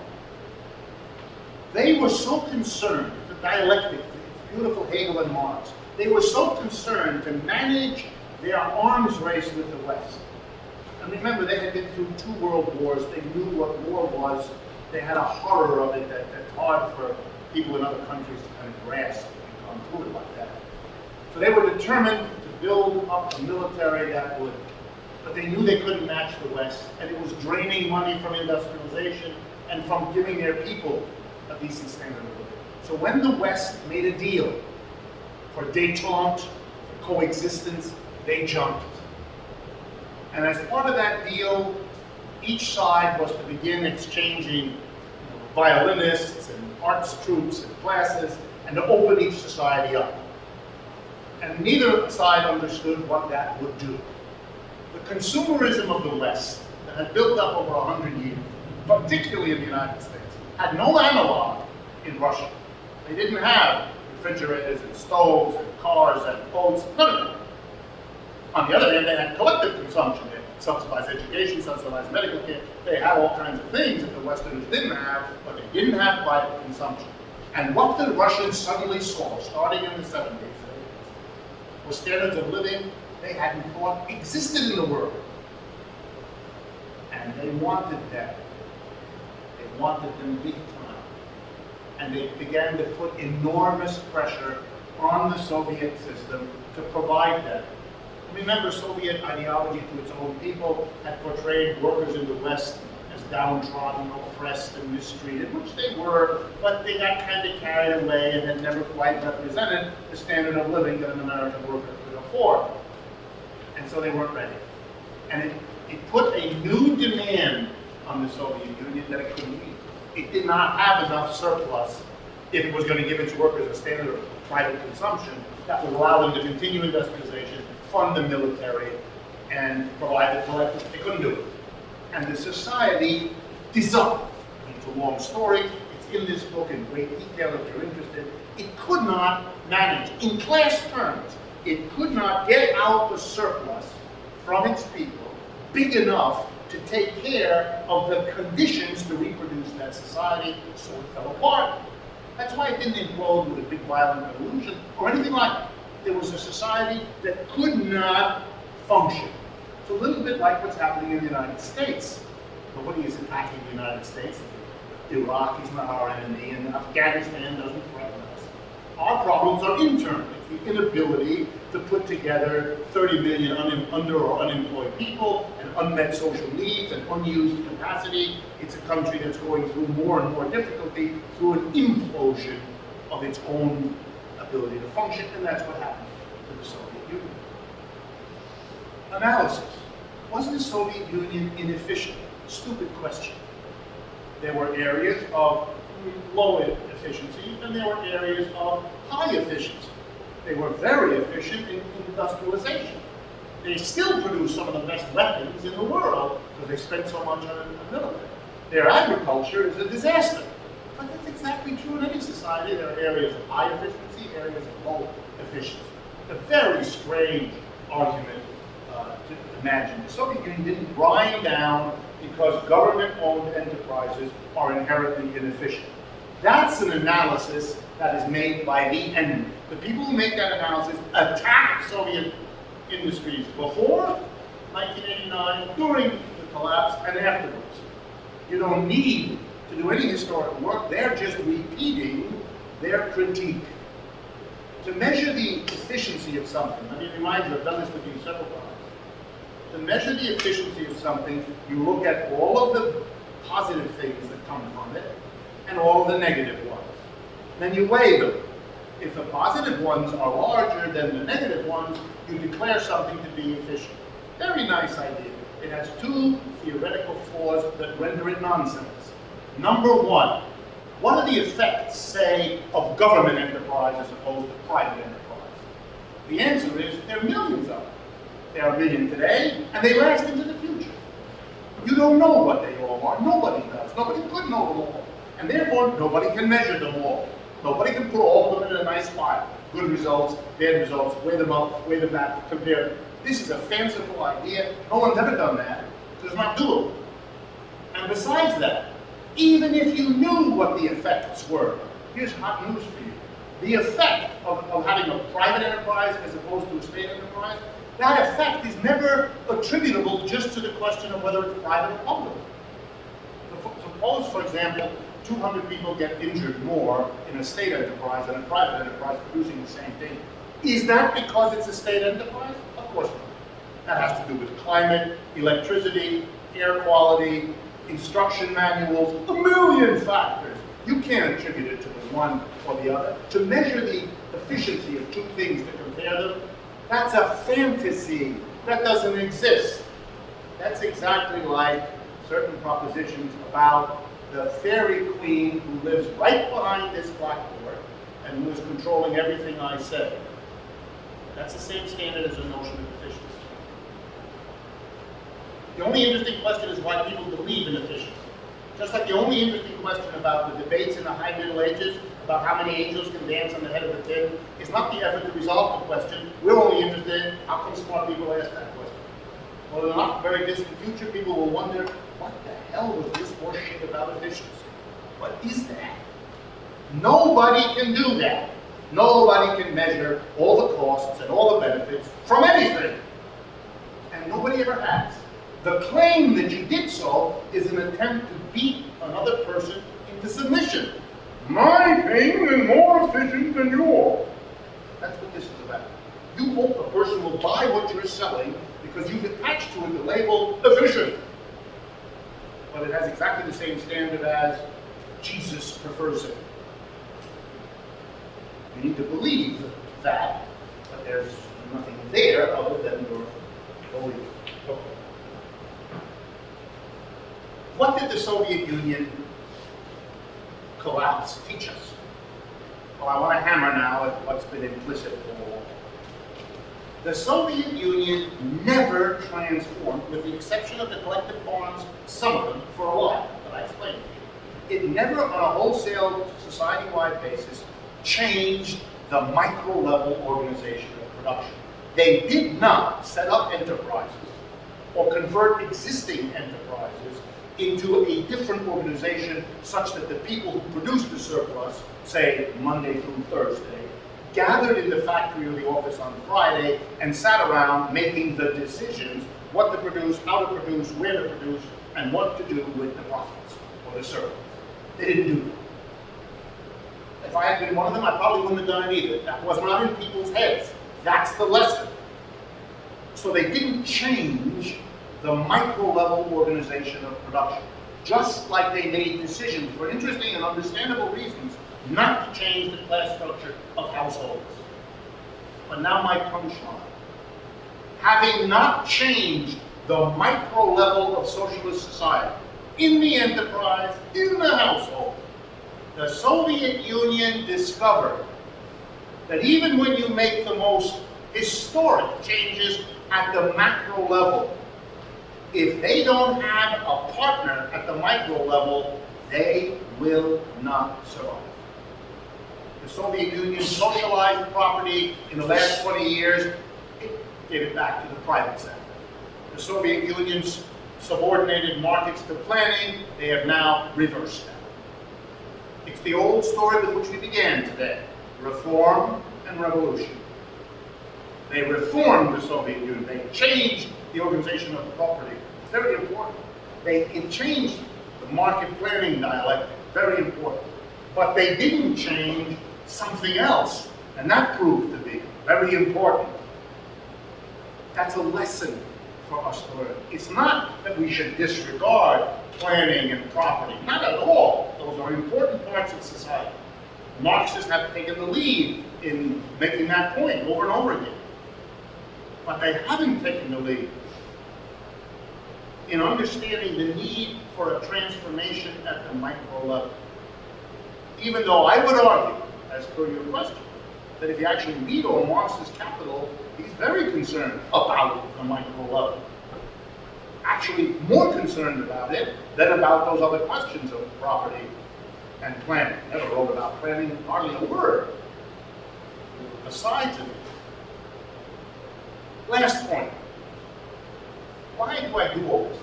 They were so concerned, the dialectic, it's beautiful Hegel and Marx, they were so concerned to manage their arms race with the West. And remember, they had been through 2 world wars. They knew what war was. They had a horror of it that's hard for people in other countries to kind of grasp and come through it like that. So they were determined to build up a military that would, but they knew they couldn't match the West, and it was draining money from industrialization and from giving their people a decent standard of living. So when the West made a deal for détente, for coexistence, they jumped. And as part of that deal, each side was to begin exchanging violinists and arts troops and classes, and to open each society up. And neither side understood what that would do. The consumerism of the West that had built up over 100 years, particularly in the United States, had no analog in Russia. They didn't have refrigerators and stoves and cars and boats, none of that. On the other hand, they had collective consumption. They had subsidized education, subsidized medical care. They had all kinds of things that the Westerners didn't have, but they didn't have private consumption. And what the Russians suddenly saw, starting in the 70s, was standards of living they hadn't thought existed in the world. And they wanted them. They wanted them big time. And they began to put enormous pressure on the Soviet system to provide them. Remember, Soviet ideology to its own people had portrayed workers in the West as downtrodden, oppressed, and mistreated, which they were, but they got kind of carried away and had never quite represented the standard of living that an American worker could afford. And so they weren't ready. And it put a new demand on the Soviet Union that it couldn't meet. It did not have enough surplus if it was going to give its workers a standard of private consumption that would allow them to continue industrialization, fund the military, and provide the collective. They couldn't do it. And the society dissolved. It's a long story. It's in this book in great detail if you're interested. It could not manage, in class terms, it could not get out the surplus from its people big enough to take care of the conditions to reproduce that society, so it fell apart. That's why it didn't implode with a big violent revolution or anything like that. There was a society that could not function. It's a little bit like what's happening in the United States. Nobody is attacking the United States. Iraq is not our enemy, and Afghanistan doesn't threaten us. Our problems are internal. It's the inability to put together 30 million under or unemployed people, and unmet social needs, and unused capacity. It's a country that's going through more and more difficulty through an implosion of its own ability to function, and that's what happened to the Soviet Union. Analysis. Was the Soviet Union inefficient? Stupid question. There were areas of low efficiency, and there were areas of high efficiency. They were very efficient in industrialization. They still produce some of the best weapons in the world because they spent so much on the military. Their agriculture is a disaster. But that's exactly true in any society. There are areas of high efficiency, areas of low efficiency. A very strange argument to imagine. The Soviet Union didn't grind down because government-owned enterprises are inherently inefficient. That's an analysis that is made by the enemy. The people who make that analysis attack Soviet industries before 1989, during the collapse, and afterwards. You don't need to do any historical work. They're just repeating their critique. To measure the efficiency of something, let me remind you, I've done this with you several times. To measure the efficiency of something, you look at all of the positive things that come from it and all of the negative ones. Then you weigh them. If the positive ones are larger than the negative ones, you declare something to be efficient. Very nice idea. It has 2 theoretical flaws that render it nonsense. Number 1, what are the effects, say, of government enterprise as opposed to private enterprise? The answer is there are millions of them. There are a million today, and they last into the future. You don't know what they all are. Nobody does. Nobody could know them all. And therefore, nobody can measure them all. Nobody can put all of them in a nice pile. Good results, bad results, weigh them up, weigh them back, compare them. This is a fanciful idea. No one's ever done that. So it's not doable. And besides that, even if you knew what the effects were, here's hot news for you. The effect of having a private enterprise as opposed to a state enterprise that effect is never attributable just to the question of whether it's private or public. Suppose, for example, 200 people get injured more in a state enterprise than a private enterprise producing the same thing. Is that because it's a state enterprise? Of course not. That has to do with climate, electricity, air quality, instruction manuals, a million factors. You can't attribute it to the one or the other. To measure the efficiency of two things, to compare them, that's a fantasy. That doesn't exist. That's exactly like certain propositions about the fairy queen who lives right behind this blackboard and who is controlling everything I say. That's the same standard as a notion of efficiency. The only interesting question is why people believe in efficiency. Just like the only interesting question about the debates in the High Middle Ages about how many angels can dance on the head of a pin is not the effort to resolve the question. We're only interested in how come smart people ask that question. Well, in the not very distant future, people will wonder, what the hell was this horseshit about efficiency? What is that? Nobody can do that. Nobody can measure all the costs and all the benefits from anything. And nobody ever has. The claim that you did so is an attempt to beat another person into submission. My thing is more efficient than yours. That's what this is about. You hope a person will buy what you're selling because you've attached to it the label efficient. But it has exactly the same standard as Jesus prefers it. You need to believe that, but there's nothing there other than your belief. Okay. What did the Soviet Union collapse teach us? Well, I want to hammer now at what's been implicit all along. The Soviet Union never transformed, with the exception of the collective farms, some of them, for a while, that I explained to you. It never, on a wholesale, society-wide basis, changed the micro-level organization of production. They did not set up enterprises or convert existing enterprises into a different organization such that the people who produced the surplus, say Monday through Thursday, gathered in the factory or the office on Friday and sat around making the decisions what to produce, how to produce, where to produce, and what to do with the profits or the surplus. They didn't do that. If I had been one of them, I probably wouldn't have done it either. That was not in people's heads. That's the lesson. So they didn't change the micro-level organization of production, just like they made decisions for interesting and understandable reasons not to change the class structure of households. But now my punchline. Having not changed the micro-level of socialist society, in the enterprise, in the household, the Soviet Union discovered that even when you make the most historic changes at the macro level, if they don't have a partner at the micro level, they will not survive. The Soviet Union socialized property in the last 20 years, it gave it back to the private sector. The Soviet Union's subordinated markets to planning, they have now reversed that. It's the old story with which we began today, reform and revolution. They reformed the Soviet Union, they changed the organization of property, very important. It changed the market planning dialectic, very important. But they didn't change something else, and that proved to be very important. That's a lesson for us to learn. It's not that we should disregard planning and property, not at all. Those are important parts of society. Marxists have taken the lead in making that point over and over again. But they haven't taken the lead in understanding the need for a transformation at the micro level. Even though I would argue, as per your question, that if you actually read all Marx's Capital, he's very concerned about the micro level. Actually more concerned about it than about those other questions of property and planning. He never wrote about planning, hardly a word. The sides of it. Last point. Why do I do all this?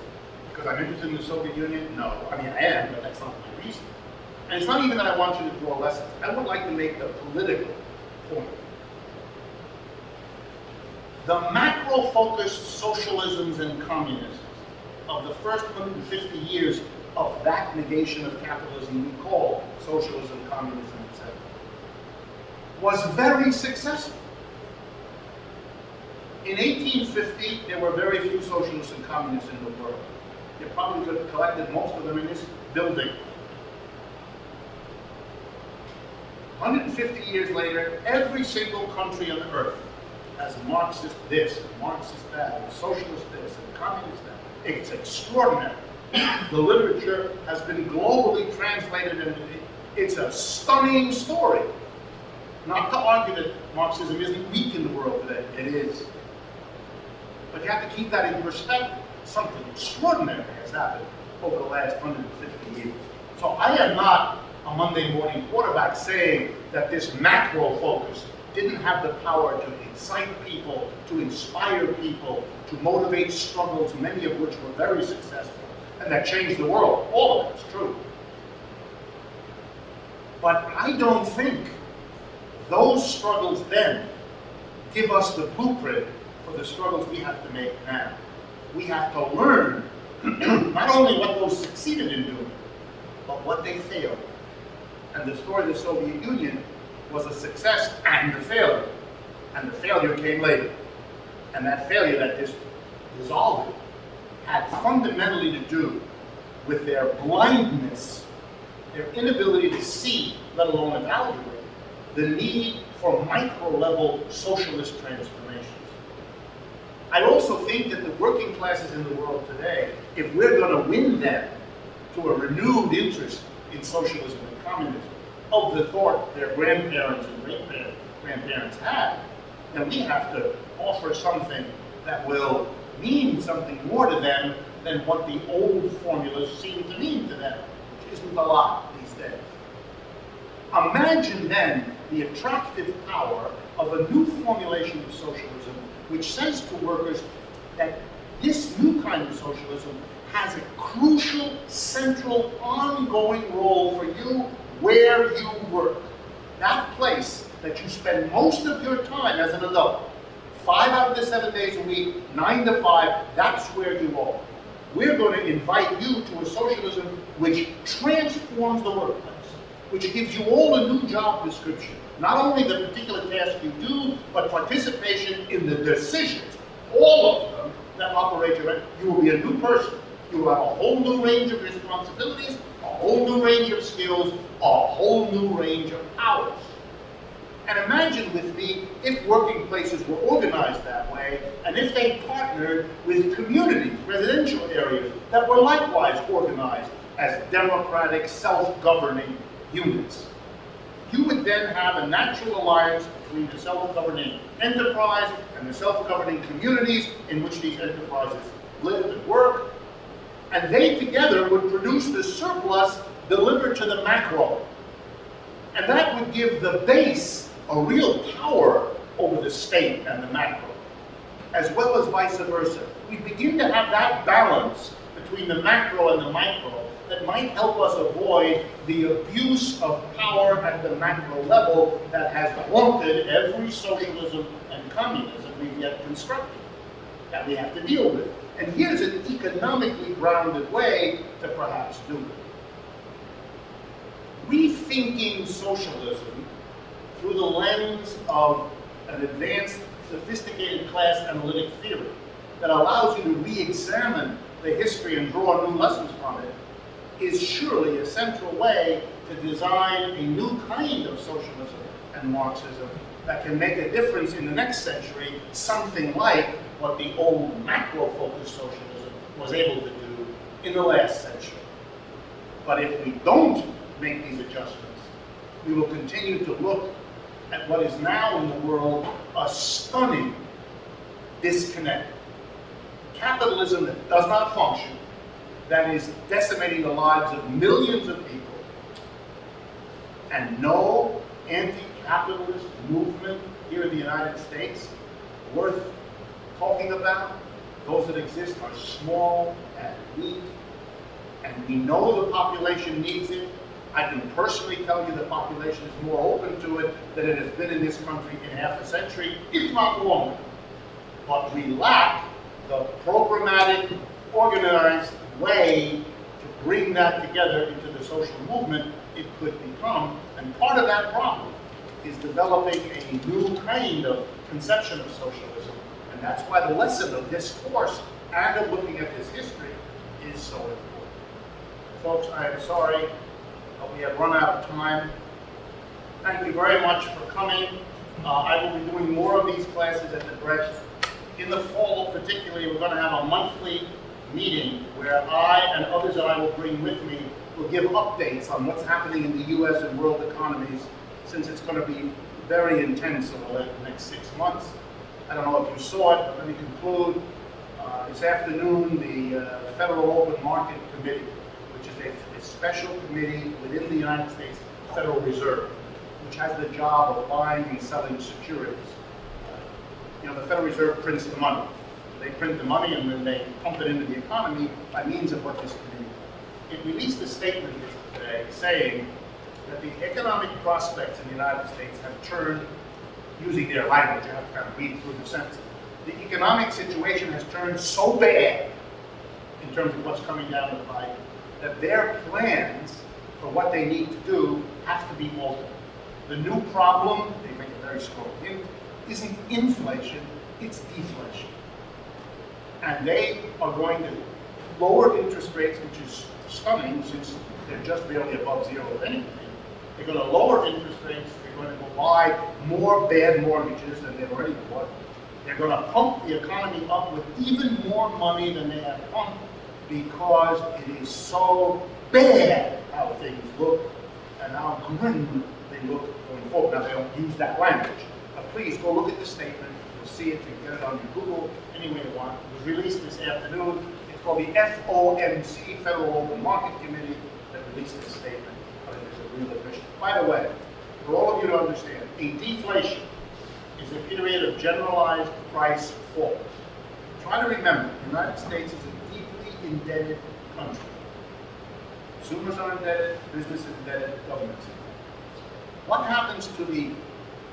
Because I'm interested in the Soviet Union? No. I mean, I am, but that's not my reason. And it's not even that I want you to draw lessons. I would like to make the political point. The macro-focused socialisms and communisms of the first 150 years of that negation of capitalism we call socialism, communism, etc., was very successful. In 1850, there were very few socialists and communists in the world. You probably could have collected most of them in this building. 150 years later, every single country on earth has Marxist this, and Marxist that, and socialist this, and communist that. It's extraordinary. The literature has been globally translated, and it's a stunning story. Not to argue that Marxism isn't weak in the world today. It is. But you have to keep that in perspective. Something extraordinary has happened over the last 150 years. So I am not a Monday morning quarterback saying that this macro focus didn't have the power to incite people, to inspire people, to motivate struggles, many of which were very successful, and that changed the world. All of that's true. But I don't think those struggles then give us the blueprint for the struggles we have to make now. We have to learn not only what those succeeded in doing, but what they failed. And the story of the Soviet Union was a success and a failure. And the failure came later. And that failure that dissolved it had fundamentally to do with their blindness, their inability to see, let alone evaluate, the need for micro-level socialist transformations. I also think that the working classes in the world today, if we're going to win them to a renewed interest in socialism and communism, of the thought their grandparents and great-grandparents had, then we have to offer something that will mean something more to them than what the old formulas seem to mean to them, which isn't a lot these days. Imagine then the attractive power of a new formulation of socialism which says to workers that this new kind of socialism has a crucial, central, ongoing role for you where you work. That place that you spend most of your time as an adult, 5 out of the 7 days a week, 9 to 5, that's where you are. We're going to invite you to a socialism which transforms the workplace, which gives you all a new job description. Not only the particular task you do, but participation in the decisions, all of them that operate your life. You will be a new person. You will have a whole new range of responsibilities, a whole new range of skills, a whole new range of powers. And imagine with me if working places were organized that way, and if they partnered with communities, residential areas, that were likewise organized as democratic, self-governing units. You would then have a natural alliance between the self-governing enterprise and the self-governing communities in which these enterprises live and work, and they together would produce the surplus delivered to the macro. And that would give the base a real power over the state and the macro, as well as vice versa. We begin to have that balance between the macro and the micro that might help us avoid the abuse of power at the macro level that has haunted every socialism and communism we've yet constructed, that we have to deal with. And here's an economically grounded way to perhaps do it. Rethinking socialism through the lens of an advanced, sophisticated class analytic theory that allows you to re-examine the history and draw new lessons from it is surely a central way to design a new kind of socialism and Marxism that can make a difference in the next century, something like what the old macro-focused socialism was able to do in the last century. But if we don't make these adjustments, we will continue to look at what is now in the world a stunning disconnect. Capitalism that does not function, that is decimating the lives of millions of people, and no anti-capitalist movement here in the United States worth talking about. Those that exist are small and weak, and we know the population needs it. I can personally tell you the population is more open to it than it has been in this country in half a century, if not longer. but we lack the programmatic, organized way to bring that together into the social movement it could become. And part of that problem is developing a new kind of conception of socialism. And that's why the lesson of this course and of looking at this history is so important. Folks, I am sorry, but we have run out of time. Thank you very much for coming. I will be doing more of these classes at the Brecht. In the fall, particularly, we're going to have a monthly meeting where I and others that I will bring with me will give updates on what's happening in the U.S. and world economies, since it's going to be very intense over the next 6 months. I don't know if you saw it, but let me conclude. This afternoon, the Federal Open Market Committee, which is a special committee within the United States Federal Reserve, which has the job of buying and selling securities. You know, the Federal Reserve prints the money. They print the money and then they pump it into the economy by means of what this committee does. It released a statement today saying that the economic prospects in the United States have turned, using their language, I have to kind of read through the sentence, the economic situation has turned so bad in terms of what's coming down the pipe that their plans for what they need to do have to be altered. The new problem, they make a very strong hint, isn't inflation, it's deflation. And they are going to lower interest rates, which is stunning since they're just barely above zero if anything. They're going to lower interest rates, they're going to go buy more bad mortgages than they've already bought. They're going to pump the economy up with even more money than they have pumped because it is so bad how things look and how grim they look going forward. Now, they don't use that language, but please go look at the statement. You'll see it. You can get it on your Google any way you want. It was released this afternoon. It's called the FOMC, Federal Open Market Committee, that released this statement. But it is a real admission. By the way, for all of you to understand, a deflation is a period of generalized price fall. Try to remember, the United States is a deeply indebted country. Consumers are indebted, business is indebted, government is indebted. What happens to the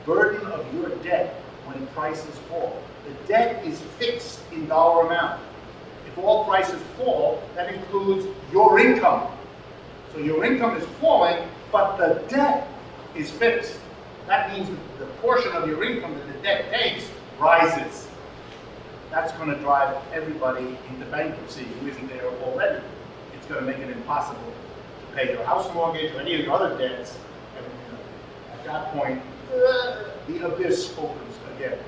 burden of your debt when prices fall? The debt is fixed in dollar amount. If all prices fall, that includes your income. So your income is falling, but the debt is fixed. That means the portion of your income that the debt takes rises. That's going to drive everybody into bankruptcy who isn't there already. It's going to make it impossible to pay your house mortgage or any of your other debts. And at that point, the abyss opens again.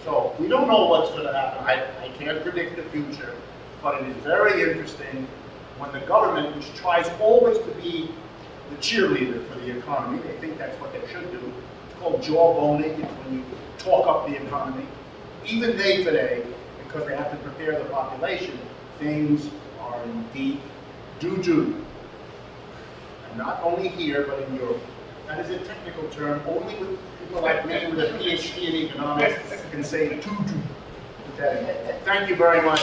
So we don't know what's going to happen. I can't predict the future, but it is very interesting when the government, which tries always to be the cheerleader for the economy, they think that's what they should do. It's called jawboning. It's when you talk up the economy. Even they today, because they have to prepare the population, things are in deep doo-doo. And not only here, but in Europe. That is a technical term. Only with people like me with a PhD in economics can say doo-doo. Thank you very much.